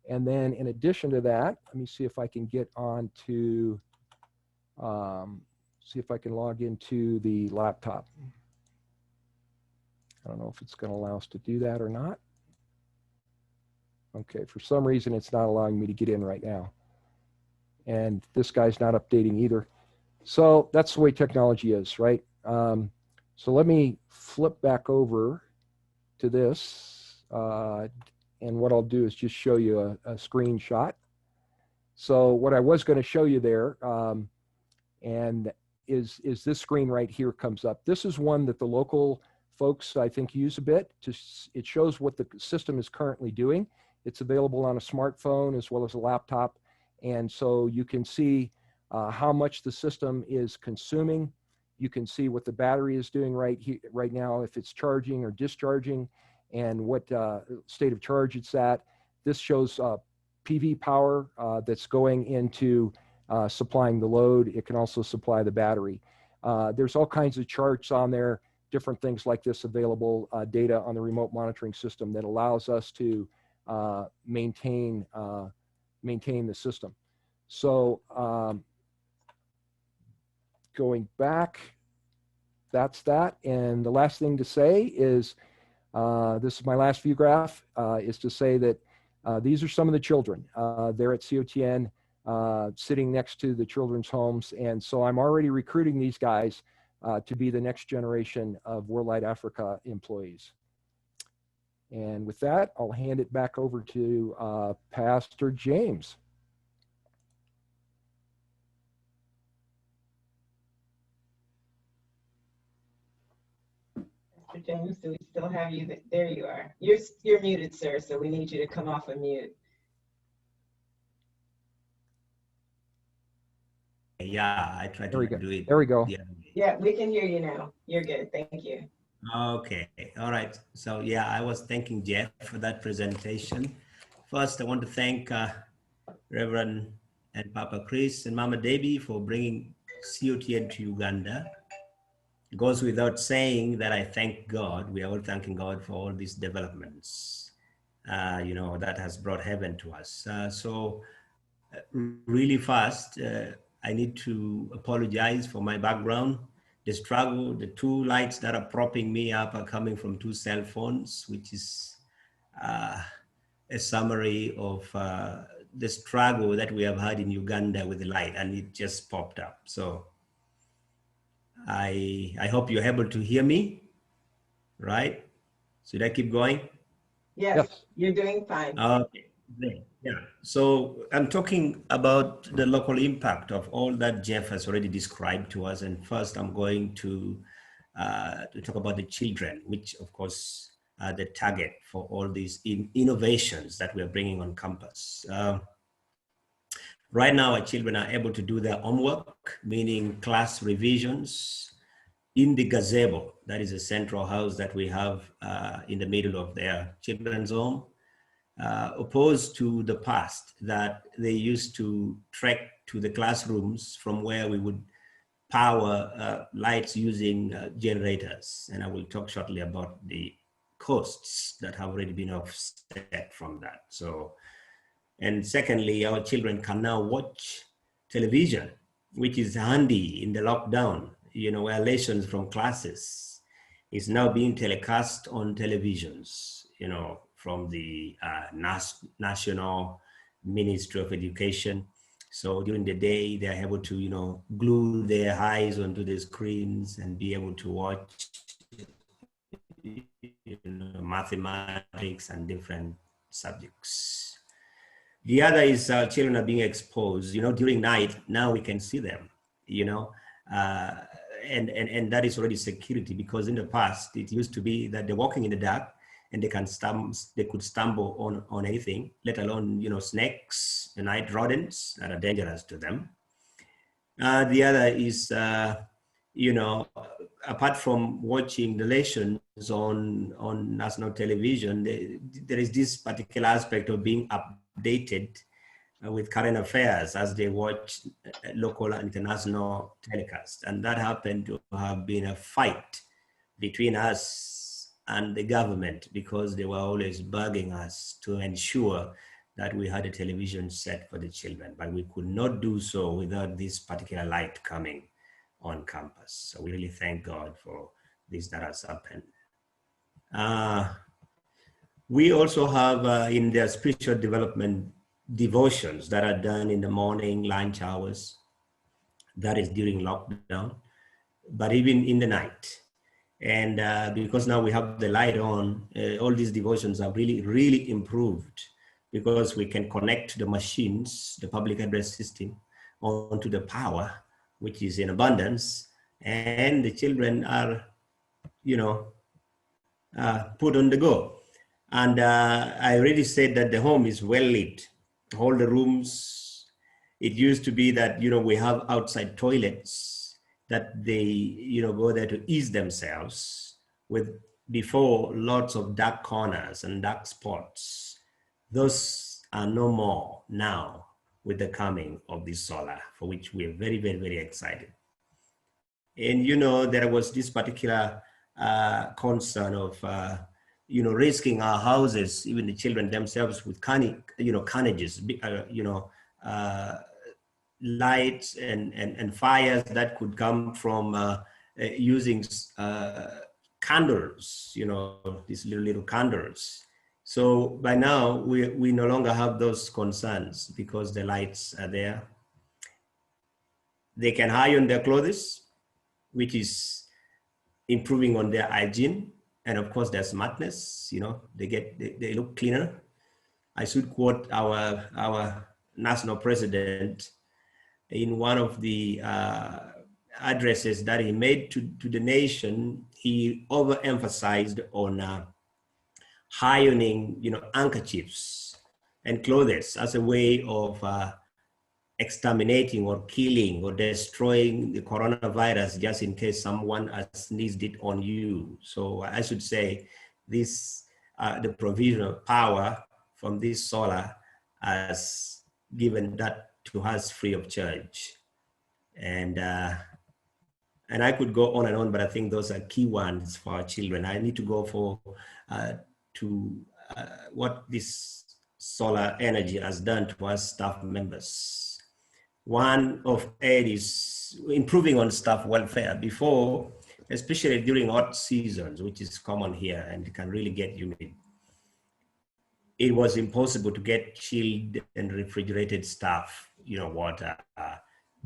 And then in addition to that, let me see if I can get on to, see if I can log into the laptop. I don't know if it's going to allow us to do that or not. Okay, for some reason, it's not allowing me to get in right now. And this guy's not updating either. So that's the way technology is, right? So let me flip back over to this. And what I'll do is just show you a screenshot. So what I was going to show you there and is this screen right here comes up. This is one that the local folks, I think, use a bit. It shows what the system is currently doing. It's available on a smartphone as well as a laptop. And so you can see how much the system is consuming. You can see what the battery is doing right now, if it's charging or discharging, and what state of charge it's at. this shows PV power that's going into supplying the load. It can also supply the battery. There's all kinds of charts on there, different things like this available, data on the remote monitoring system that allows us to maintain the system. So going back, that's that. And the last thing to say is, this is my last view graph, is to say that these are some of the children. They're at COTN, sitting next to the children's homes. And so I'm already recruiting these guys to be the next generation of Worldlight Africa employees. And with that, I'll hand it back over to Pastor James. Mr. James, do we still have you? There you are. You're muted, sir, so we need you to come off of mute. Yeah, I tried to do it. There we go. Yeah, we can hear you now. You're good. Thank you. Okay. All right. So yeah, I was thanking Jeff for that presentation. First, I want to thank Reverend and Papa Chris and Mama Debbie for bringing COTN to Uganda. It goes without saying that I thank God. We are all thanking God for all these developments, you know, that has brought heaven to us. Really fast, I need to apologize for my background. The struggle, the two lights that are propping me up are coming from two cell phones, which is a summary of the struggle that we have had in Uganda with the light, and it just popped up. So I hope you're able to hear me, right? Should I keep going? Yes. You're doing fine. Okay, great. Yeah, so I'm talking about the local impact of all that Jeff has already described to us. And first I'm going to talk about the children, which of course are the target for all these innovations that we're bringing on campus. Right now, our children are able to do their homework, meaning class revisions, in the gazebo. That is a central house that we have in the middle of their children's home, opposed to the past that they used to trek to the classrooms from where we would power lights using generators. And I will talk shortly about the costs that have already been offset from that. So, and secondly, our children can now watch television, which is handy in the lockdown, you know, where lessons from classes is now being telecast on televisions, you know, from the National Ministry of Education. So during the day, they're able to, you know, glue their eyes onto the screens and be able to watch, you know, mathematics and different subjects. The other is children are being exposed, you know, during night. Now we can see them, you know, and that is already security, because in the past it used to be that they're walking in the dark and they could stumble on anything, let alone, you know, snakes, the night rodents that are dangerous to them. The other is, you know, apart from watching the lessons on national television, there is this particular aspect of being updated with current affairs as they watch local and international telecasts. And that happened to have been a fight between us and the government, because they were always bugging us to ensure that we had a television set for the children, but we could not do so without this particular light coming on campus. So we really thank God for this that has happened. We also have in their spiritual development devotions that are done in the morning, lunch hours. That is during lockdown, but even in the night. And because now we have the light on, all these devotions have really, really improved, because we can connect the machines, the public address system, onto the power, which is in abundance, and the children are, you know, put on the go. And I already said that the home is well lit, all the rooms. It used to be that, you know, we have outside toilets that they, you know, go there to ease themselves with, before, lots of dark corners and dark spots. Those are no more now with the coming of this solar, for which we are very, very, very excited. And, you know, there was this particular concern of, you know, risking our houses, even the children themselves, with carnages, lights and fires that could come from using candles, you know, these little candles. So by now, we no longer have those concerns because the lights are there. They can iron their clothes, which is improving on their hygiene. And of course, their smartness, you know, they look cleaner. I should quote our national president in one of the addresses that he made to the nation. He overemphasized on ironing, you know, handkerchiefs and clothes as a way of exterminating or killing or destroying the coronavirus, just in case someone has sneezed it on you. So I should say this, the provision of power from this solar has given that to us free of charge. And I could go on and on, but I think those are key ones for our children. I need to go for what this solar energy has done to our staff members. One of it is improving on staff welfare. Before, especially during hot seasons, which is common here and can really get humid, it was impossible to get chilled and refrigerated stuff, you know, water,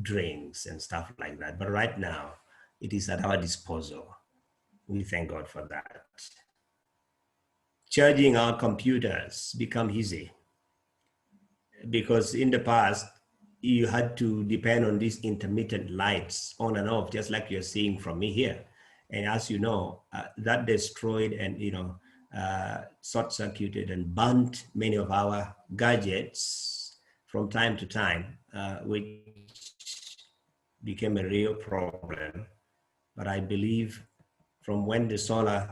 drinks and stuff like that. But right now, it is at our disposal. We thank God for that. Charging our computers become easy, because in the past, you had to depend on these intermittent lights on and off, just like you're seeing from me here. And as you know, that destroyed and, you know, short-circuited and burnt many of our gadgets from time to time, which became a real problem. But I believe from when the solar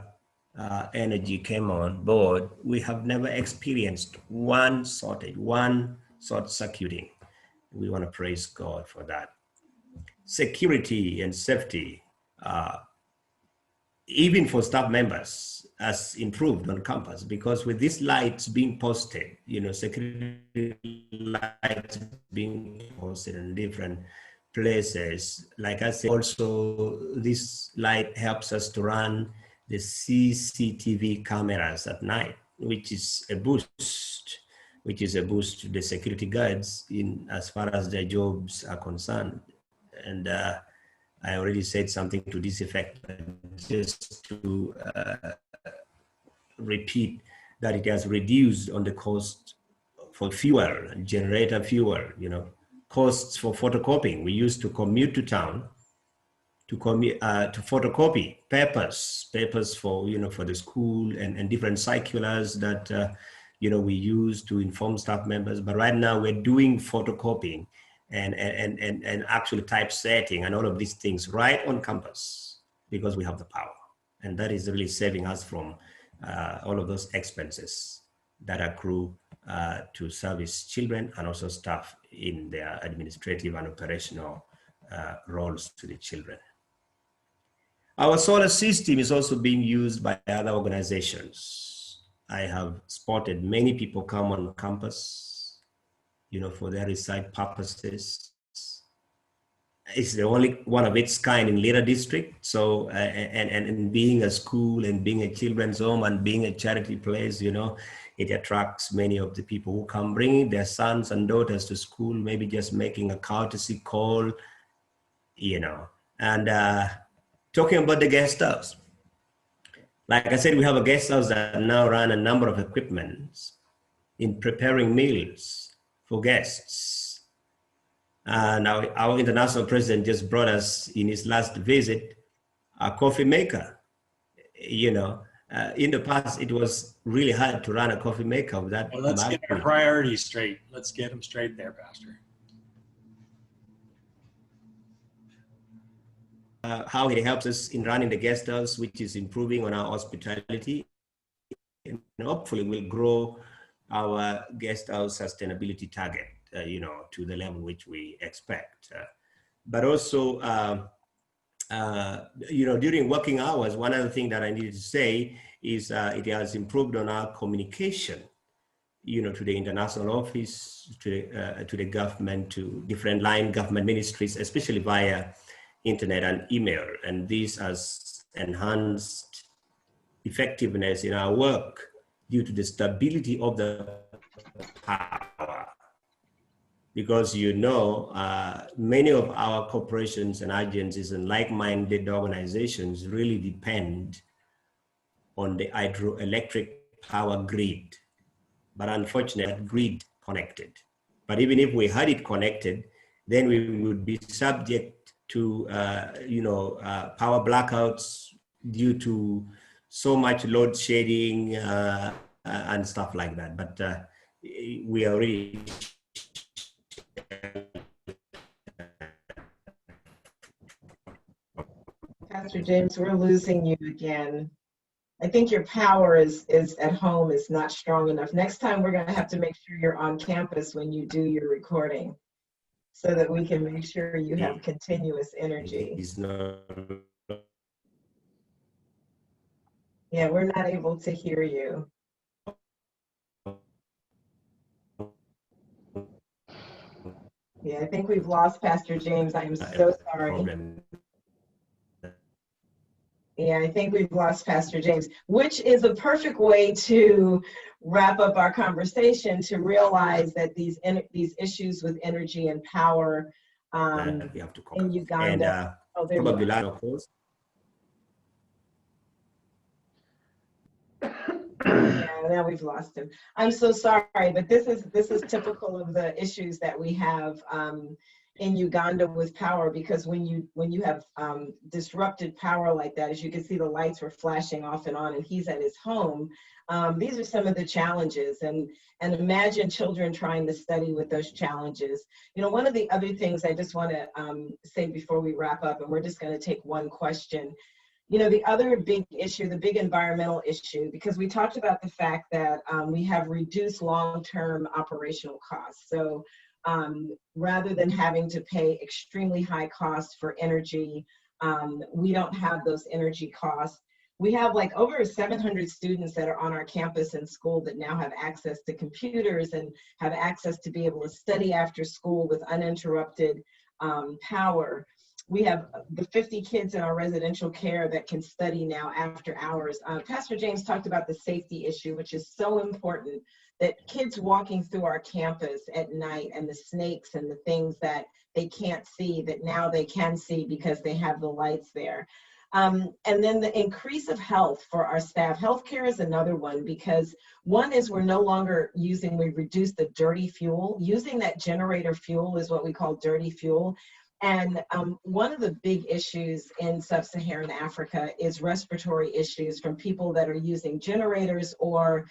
energy came on board, we have never experienced one shortage, one short-circuiting. We want to praise God for that. Security and safety, even for staff members, has improved on campus, because with these lights being posted, you know, security lights being posted in different places. Like I said, also this light helps us to run the CCTV cameras at night, which is a boost to the security guards in as far as their jobs are concerned. And I already said something to this effect, just to repeat that it has reduced on the cost for fuel, generator fuel, you know, costs for photocopying. We used to commute to town to photocopy papers for, you know, for the school and different circulars that, you know, we use to inform staff members. But right now we're doing photocopying and actually typesetting and all of these things right on campus, because we have the power. And that is really saving us from all of those expenses that accrue to service children and also staff in their administrative and operational roles to the children. Our solar system is also being used by other organizations. I have spotted many people come on campus, you know, for their research purposes. It's the only one of its kind in Lira district. So, and being a school and being a children's home and being a charity place, you know, it attracts many of the people who come bringing their sons and daughters to school, maybe just making a courtesy call, you know. And talking about the guest house, like I said, we have a guest house that now run a number of equipments in preparing meals for guests. And our international president just brought us in his last visit a coffee maker. You know, in the past, it was really hard to run a coffee maker with that. Well, let's get our priorities straight. Let's get them straight there, Pastor. How it helps us in running the guest house, which is improving on our hospitality, and hopefully will grow our guest house sustainability target, to the level which we expect. But also, during working hours, one other thing that I needed to say is it has improved on our communication, to the international office, to the government, to different line government ministries, especially via internet and email. And this has enhanced effectiveness in our work due to the stability of the power. Because many of our corporations and agencies and like-minded organizations really depend on the hydroelectric power grid. But unfortunately, that grid connected. But even if we had it connected, then we would be subject to power blackouts due to so much load shedding and stuff like that. But we are really Pastor James, we're losing you again. I think your power is at home is not strong enough. Next time we're going to have to make sure you're on campus when you do your recording so that we can make sure you have continuous energy. Yeah, we're not able to hear you. Yeah, I think we've lost Pastor James. I am so sorry. Yeah, I think we've lost Pastor James, which is a perfect way to wrap up our conversation, to realize that these issues with energy and power in Uganda. And probably last, of course. Yeah, now we've lost him. I'm so sorry, but this is typical of the issues that we have in Uganda with power, because when you have disrupted power like that, as you can see, the lights were flashing off and on, and he's at his home. These are some of the challenges, and imagine children trying to study with those challenges. One of the other things I just want to say before we wrap up, and we're just going to take one question. The other big issue, the big environmental issue, because we talked about the fact that we have reduced long-term operational costs. So rather than having to pay extremely high costs for energy, we don't have those energy costs. We have like over 700 students that are on our campus in school that now have access to computers and have access to be able to study after school with uninterrupted power. We have the 50 kids in our residential care that can study now after hours. Pastor James talked about the safety issue, which is so important, that kids walking through our campus at night and the snakes and the things that they can't see, that now they can see because they have the lights there. And then the increase of health for our staff. Healthcare is another one, because one is we're no longer we reduced the dirty fuel. Using that generator fuel is what we call dirty fuel. And one of the big issues in sub-Saharan Africa is respiratory issues from people that are using generators or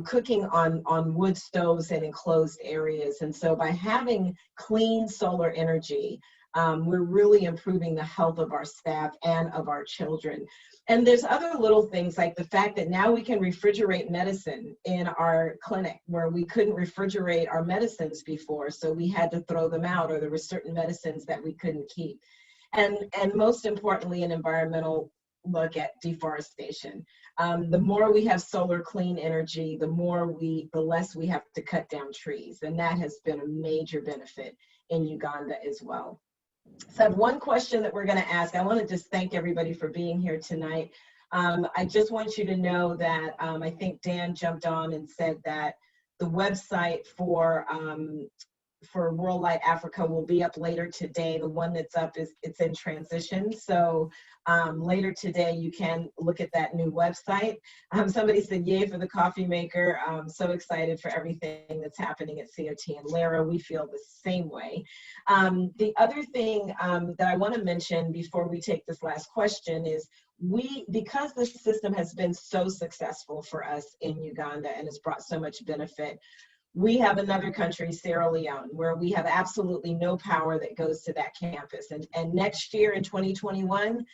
cooking on wood stoves in enclosed areas. And so by having clean solar energy, we're really improving the health of our staff and of our children. And there's other little things, like the fact that now we can refrigerate medicine in our clinic, where we couldn't refrigerate our medicines before, so we had to throw them out, or there were certain medicines that we couldn't keep. And most importantly, an environmental look at deforestation. The more we have solar clean energy, the less we have to cut down trees. And that has been a major benefit in Uganda as well. So I have one question that we're going to ask. I want to just thank everybody for being here tonight. I just want you to know that I think Dan jumped on and said that the website for World Light Africa will be up later today. The one that's up it's in transition. So later today, you can look at that new website. Somebody said, yay for the coffee maker. I'm so excited for everything that's happening at COT and Lira. We feel the same way. The other thing that I want to mention before we take this last question is because this system has been so successful for us in Uganda and has brought so much benefit, we have another country, Sierra Leone, where we have absolutely no power that goes to that campus. And next year in 2021,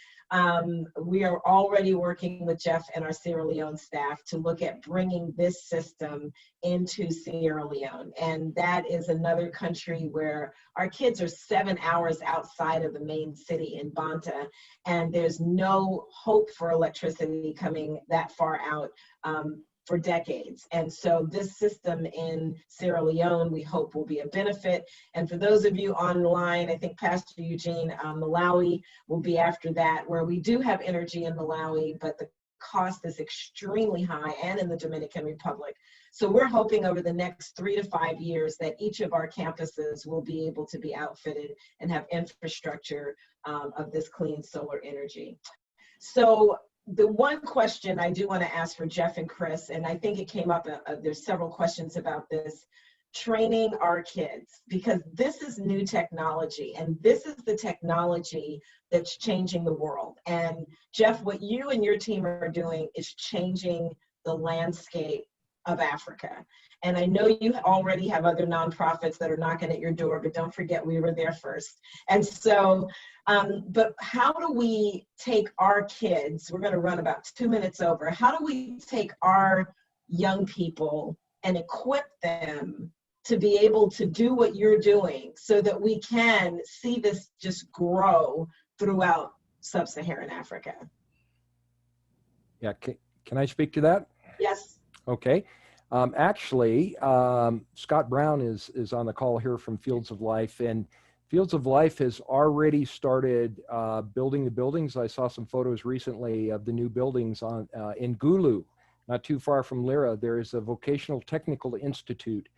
we are already working with Jeff and our Sierra Leone staff to look at bringing this system into Sierra Leone. And that is another country where our kids are 7 hours outside of the main city in Banta, and there's no hope for electricity coming that far out for decades. And so this system in Sierra Leone, we hope will be a benefit. And for those of you online, I think Pastor Eugene, Malawi will be after that, where we do have energy in Malawi, but the cost is extremely high, and in the Dominican Republic. So we're hoping over the next 3 to 5 years that each of our campuses will be able to be outfitted and have infrastructure of this clean solar energy. So the one question I do want to ask for Jeff and Chris, and I think it came up, there's several questions about this, training our kids, because this is new technology, and this is the technology that's changing the world. And Jeff, what you and your team are doing is changing the landscape of Africa. And I know you already have other nonprofits that are knocking at your door, but don't forget we were there first. And so, but how do we take our kids, we're gonna run about 2 minutes over, how do we take our young people and equip them to be able to do what you're doing so that we can see this just grow throughout sub-Saharan Africa? Yeah, can I speak to that? Yes. Okay. Actually, Scott Brown is on the call here from Fields of Life, and Fields of Life has already started building the buildings. I saw some photos recently of the new buildings in Gulu, not too far from Lira. There is a vocational technical institute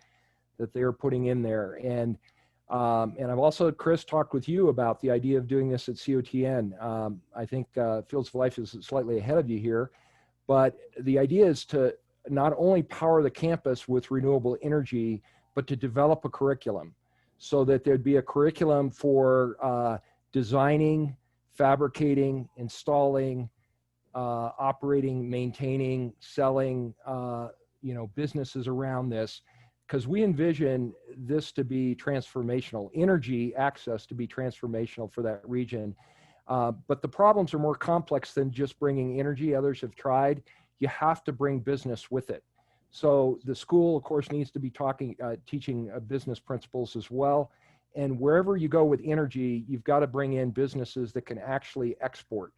that they're putting in there. And I've also, Chris, talked with you about the idea of doing this at COTN. I think Fields of Life is slightly ahead of you here, but the idea is to not only power the campus with renewable energy, but to develop a curriculum so that there'd be a curriculum for designing, fabricating, installing, operating, maintaining, selling, businesses around this. Because we envision this to be transformational, energy access to be transformational for that region. But the problems are more complex than just bringing energy. Others have tried. You have to bring business with it. So the school, of course, needs to be teaching business principles as well. And wherever you go with energy, you've got to bring in businesses that can actually export.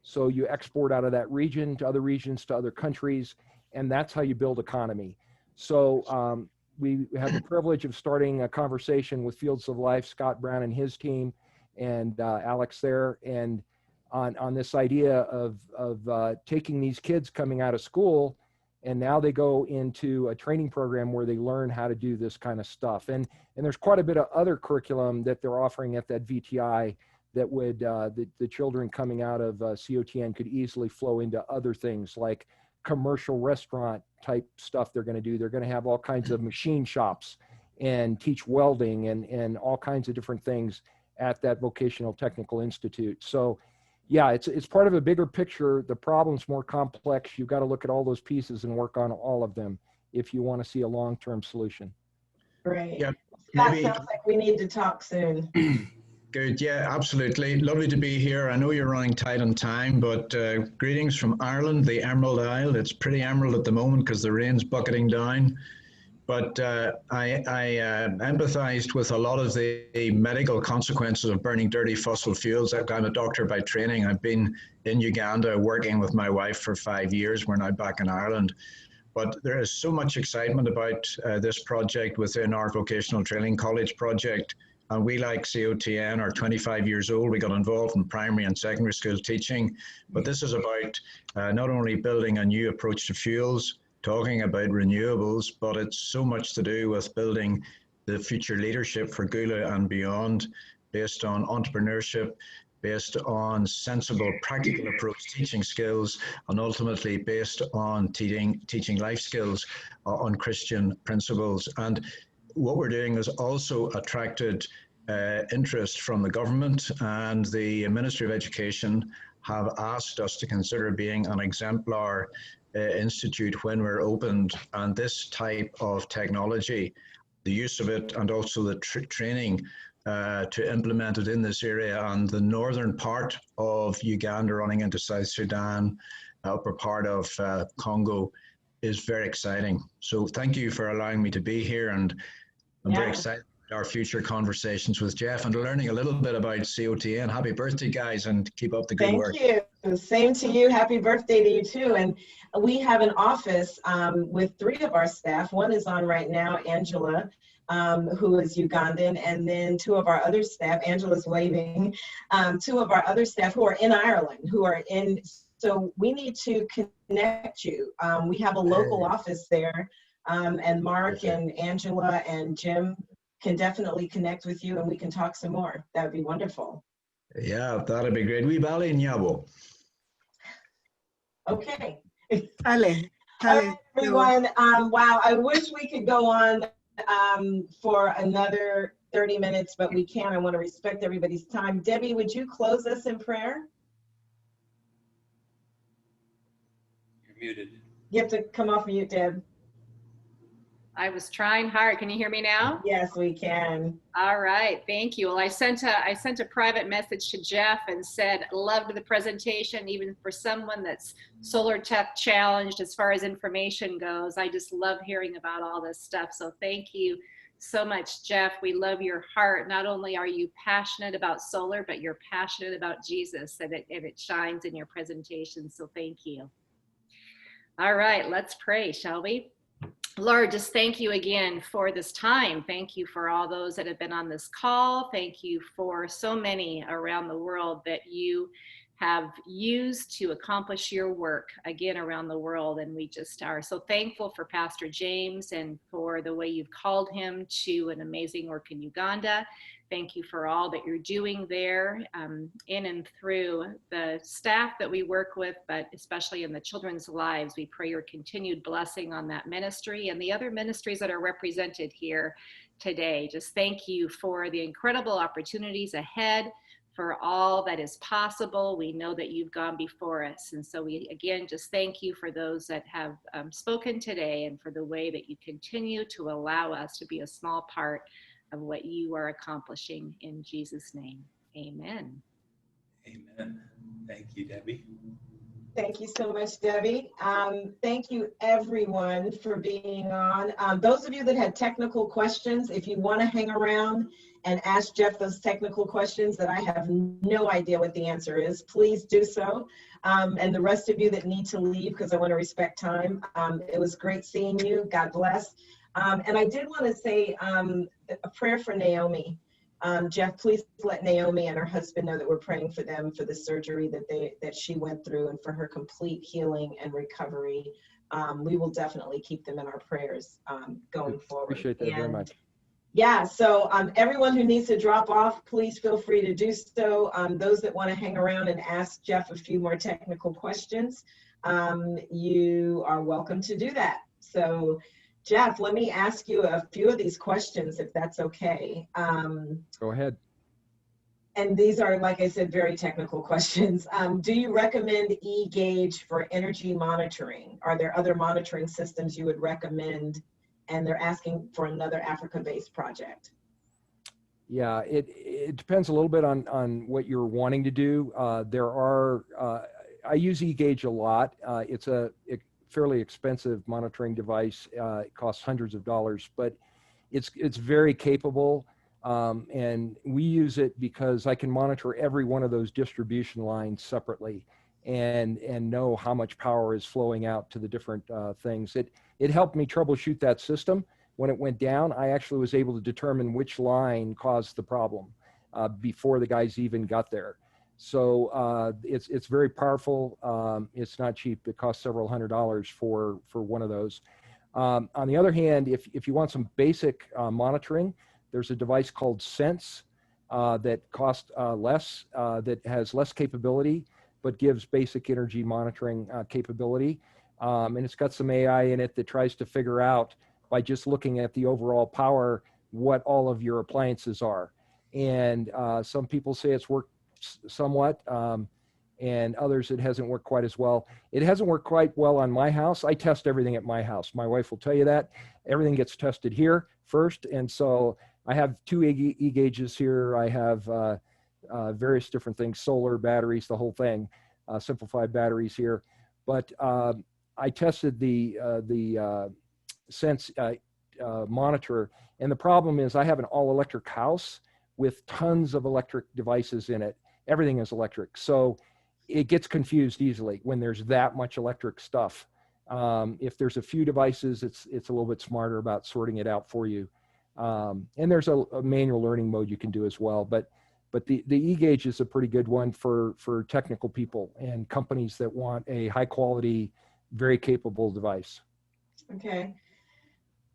So you export out of that region to other regions, to other countries, and that's how you build economy. So we had the privilege of starting a conversation with Fields of Life, Scott Brown and his team, and Alex there, and on this idea of taking these kids coming out of school, and now they go into a training program where they learn how to do this kind of stuff. And there's quite a bit of other curriculum that they're offering at that VTI that would, the children coming out of COTN could easily flow into other things like commercial restaurant type stuff they're going to do. They're going to have all kinds of machine shops and teach welding and all kinds of different things at that vocational technical institute. So yeah, it's part of a bigger picture. The problem's more complex. You've got to look at all those pieces and work on all of them if you want to see a long-term solution. Great. Yeah, Scott, sounds like we need to talk soon. Good. Yeah, absolutely. Lovely to be here. I know you're running tight on time, but greetings from Ireland, the Emerald Isle. It's pretty emerald at the moment because the rain's bucketing down. But I empathized with a lot of the medical consequences of burning dirty fossil fuels. I'm a doctor by training. I've been in Uganda working with my wife for 5 years. We're now back in Ireland. But there is so much excitement about this project within our vocational training college project. And we, like COTN, are 25 years old. We got involved in primary and secondary school teaching. But this is about not only building a new approach to fuels, talking about renewables, but it's so much to do with building the future leadership for Gula and beyond, based on entrepreneurship, based on sensible, practical approach teaching skills, and ultimately based on teaching life skills on Christian principles. And what we're doing has also attracted interest from the government, and the Ministry of Education have asked us to consider being an exemplar institute when we're opened, and this type of technology, the use of it, and also the training to implement it in this area, and the northern part of Uganda running into South Sudan, upper part of Congo, is very exciting. So thank you for allowing me to be here, and I'm very excited about our future conversations with Jeff and learning a little bit about COTN. Happy birthday, guys, and keep up the good work. Thank you. Same to you. Happy birthday to you too. And we have an office with 3 of our staff. One is on right now, Angela, who is Ugandan, and then 2 of our other staff, Angela's waving, 2 of our other staff who are in Ireland, so we need to connect you. We have a local office there, and Mark and Angela and Jim can definitely connect with you, and we can talk some more. That would be wonderful. Yeah, that'd be great. We Bali Nyabo. Okay. Ale. All right, everyone. Wow, I wish we could go on for another 30 minutes, but we can't. I want to respect everybody's time. Debbie, would you close us in prayer? You're muted. You have to come off mute, Deb. I was trying hard. Can you hear me now? Yes, we can. All right, thank you. Well, I sent a private message to Jeff and said, loved the presentation, even for someone that's solar tech challenged as far as information goes. I just love hearing about all this stuff. So thank you so much, Jeff. We love your heart. Not only are you passionate about solar, but you're passionate about Jesus, and it shines in your presentation. So thank you. All right, let's pray, shall we? Lord, just thank you again for this time. Thank you for all those that have been on this call. Thank you for so many around the world that you have used to accomplish your work again around the world. And we just are so thankful for Pastor James and for the way you've called him to an amazing work in Uganda. Thank you for all that you're doing there in and through the staff that we work with, but especially in the children's lives. We pray your continued blessing on that ministry and the other ministries that are represented here today. Just thank you for the incredible opportunities ahead, for all that is possible. We know that you've gone before us. And so we, again, just thank you for those that have spoken today and for the way that you continue to allow us to be a small part of what you are accomplishing in Jesus' name. Amen. Amen. Thank you, Debbie. Thank you so much, Debbie. Thank you, everyone, for being on. Those of you that had technical questions, if you want to hang around and ask Jeff those technical questions that I have no idea what the answer is, please do so. And the rest of you that need to leave, because I want to respect time, it was great seeing you. God bless. And I did want to say a prayer for Naomi. Jeff, please let Naomi and her husband know that we're praying for them for the surgery that she went through and for her complete healing and recovery. We will definitely keep them in our prayers going forward. Appreciate that very much. Yeah, so everyone who needs to drop off, please feel free to do so. Those that want to hang around and ask Jeff a few more technical questions, you are welcome to do that. So Jeff, let me ask you a few of these questions, if that's okay. Go ahead. And these are, like I said, very technical questions. Do you recommend eGauge for energy monitoring? Are there other monitoring systems you would recommend? And they're asking for another Africa-based project. Yeah, it depends a little bit on what you're wanting to do. I use eGauge a lot. It's a fairly expensive monitoring device. It costs hundreds of dollars, but it's very capable. And we use it because I can monitor every one of those distribution lines separately and know how much power is flowing out to the different things. It helped me troubleshoot that system. When it went down, I actually was able to determine which line caused the problem before the guys even got there. So it's very powerful. It's not cheap. It costs several $100s for one of those. On the other hand, if you want some basic monitoring, there's a device called Sense that costs less, that has less capability, but gives basic energy monitoring capability. And it's got some AI in it that tries to figure out, by just looking at the overall power, what all of your appliances are. And some people say it's worked somewhat. and others it hasn't worked quite as well. It hasn't worked quite well on my house. I test everything at my house. My wife will tell you that. Everything gets tested here first, and so I have two e-gauges here. I have various different things, solar, batteries, the whole thing, simplified batteries here. But I tested the Sense monitor, and the problem is I have an all-electric house with tons of electric devices in it. Everything is electric, so it gets confused easily when there's that much electric stuff. If there's a few devices, it's a little bit smarter about sorting it out for you. And there's a manual learning mode you can do as well. But the e-gauge is a pretty good one for technical people and companies that want a high quality, very capable device. Okay,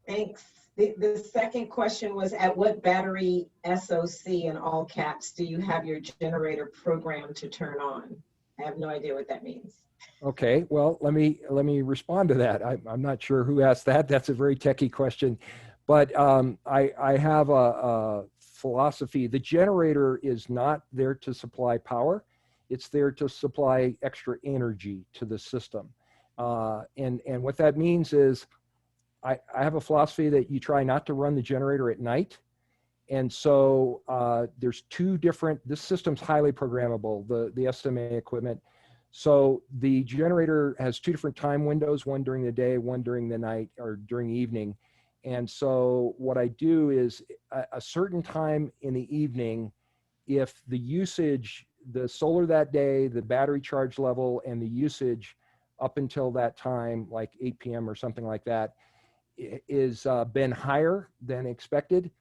thanks. The second question was, at what battery SOC in all caps do you have your generator programmed to turn on? I have no idea what that means. Okay, well, let me respond to that. I'm not sure who asked that. That's a very techie question, but I have a philosophy. The generator is not there to supply power. It's there to supply extra energy to the system. And what that means is I have a philosophy that you try not to run the generator at night. And so there's two different, this system's highly programmable, the SMA equipment. So the generator has two different time windows, one during the day, one during the night or during the evening. And so what I do is a certain time in the evening, if the usage, the solar that day, the battery charge level, and the usage up until that time, like 8 p.m. or something like that, is been higher than expected,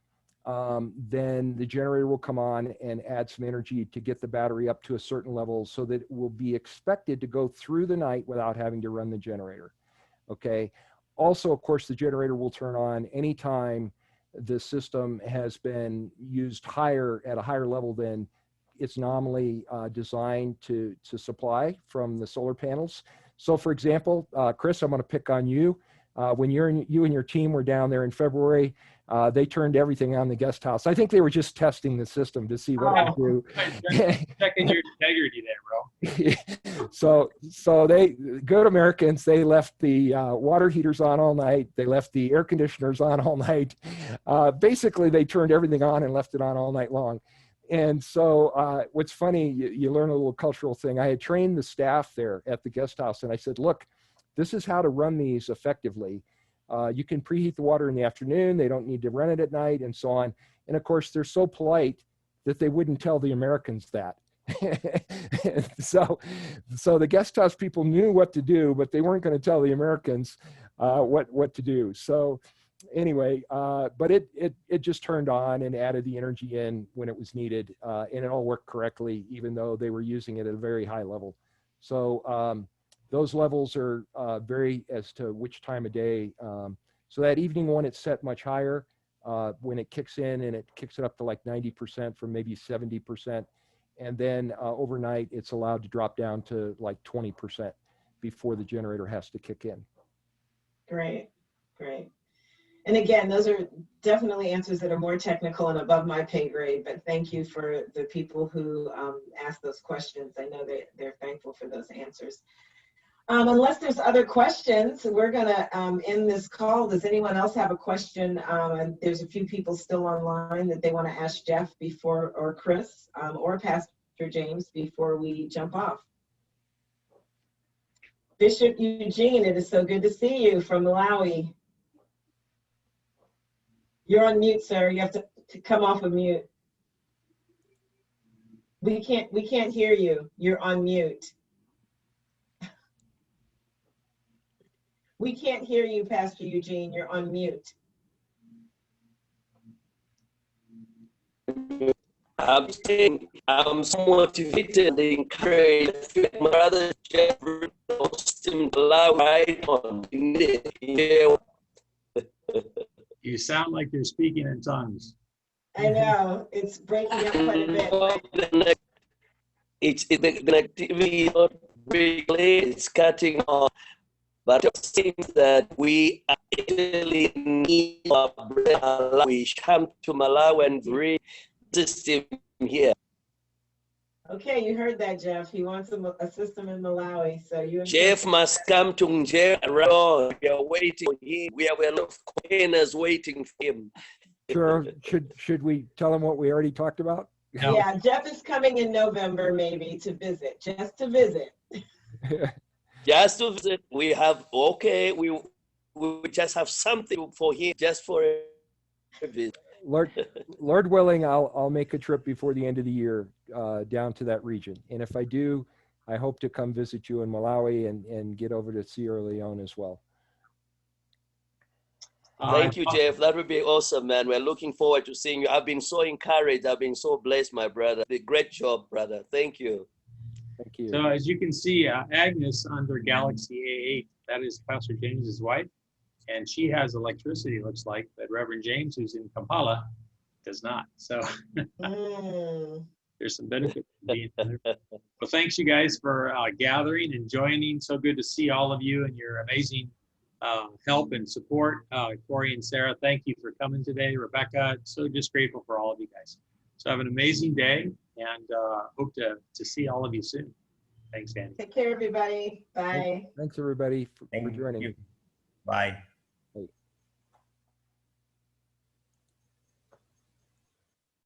then the generator will come on and add some energy to get the battery up to a certain level so that it will be expected to go through the night without having to run the generator. Okay. Also, of course, the generator will turn on anytime the system has been used higher at a higher level than it's nominally designed to supply from the solar panels. So for example, Chris, I'm going to pick on you. When you and your team were down there in February, they turned everything on the guest house. I think they were just testing the system to see what it would do. Checking your integrity there, bro. So they, good Americans, they left the water heaters on all night. They left the air conditioners on all night. Basically, they turned everything on and left it on all night long. And so what's funny, you learn a little cultural thing. I had trained the staff there at the guest house, and I said, look, this is how to run these effectively. You can preheat the water in the afternoon. They don't need to run it at night and so on. And of course, they're so polite that they wouldn't tell the Americans that. So the guest house people knew what to do, but they weren't going to tell the Americans what to do. So anyway, but it just turned on and added the energy in when it was needed, and it all worked correctly, even though they were using it at a very high level. So those levels are vary as to which time of day. So that evening one, it's set much higher when it kicks in, and it kicks it up to like 90% from maybe 70%. And then overnight, it's allowed to drop down to like 20% before the generator has to kick in. Great, great. And again, those are definitely answers that are more technical and above my pay grade, but thank you for the people who asked those questions. I know that they're thankful for those answers. Unless there's other questions, we're gonna end this call. Does anyone else have a question? And there's a few people still online that they wanna ask Jeff before, or Chris, or Pastor James before we jump off. Bishop Eugene, it is so good to see you from Malawi. You're on mute, sir. You have to come off of mute. We can't hear you. You're on mute. We can't hear you, Pastor Eugene. You're on mute. I'm saying I'm so motivated and encouraged. My brother Jeffrey right on. You sound like you're speaking in tongues. I know, it's breaking up quite a bit. The connectivity is not very clear, it's cutting off. But it seems that we actually need we come to Malawi and bring the system here. Okay, you heard that, Jeff. He wants a system in Malawi. So you and Jeff must come to Njera. We are waiting for him. We have a lot of containers waiting for him. Sure. Should we tell him what we already talked about? No. Yeah, Jeff is coming in November maybe to visit, just to visit. Just to visit, we have, okay, we just have something for him, just for a visit. Lord willing, I'll make a trip before the end of the year down to that region. And if I do, I hope to come visit you in Malawi and get over to Sierra Leone as well. Thank you, Jeff. That would be awesome, man. We're looking forward to seeing you. I've been so encouraged. I've been so blessed, my brother. Great job, brother. Thank you. Thank you. So as you can see, Agnes under Galaxy A8, that is Pastor James's wife, and she has electricity, looks like, but Reverend James, who's in Kampala, does not. So there's some benefit to being there. Well, thanks you guys for gathering and joining. So good to see all of you and your amazing help and support. Corey and Sarah, thank you for coming today. Rebecca, so just grateful for all of you guys. So have an amazing day, and hope to see all of you soon. Thanks, Andy. Take care, everybody. Bye. Thanks everybody for Thank joining. you. Bye.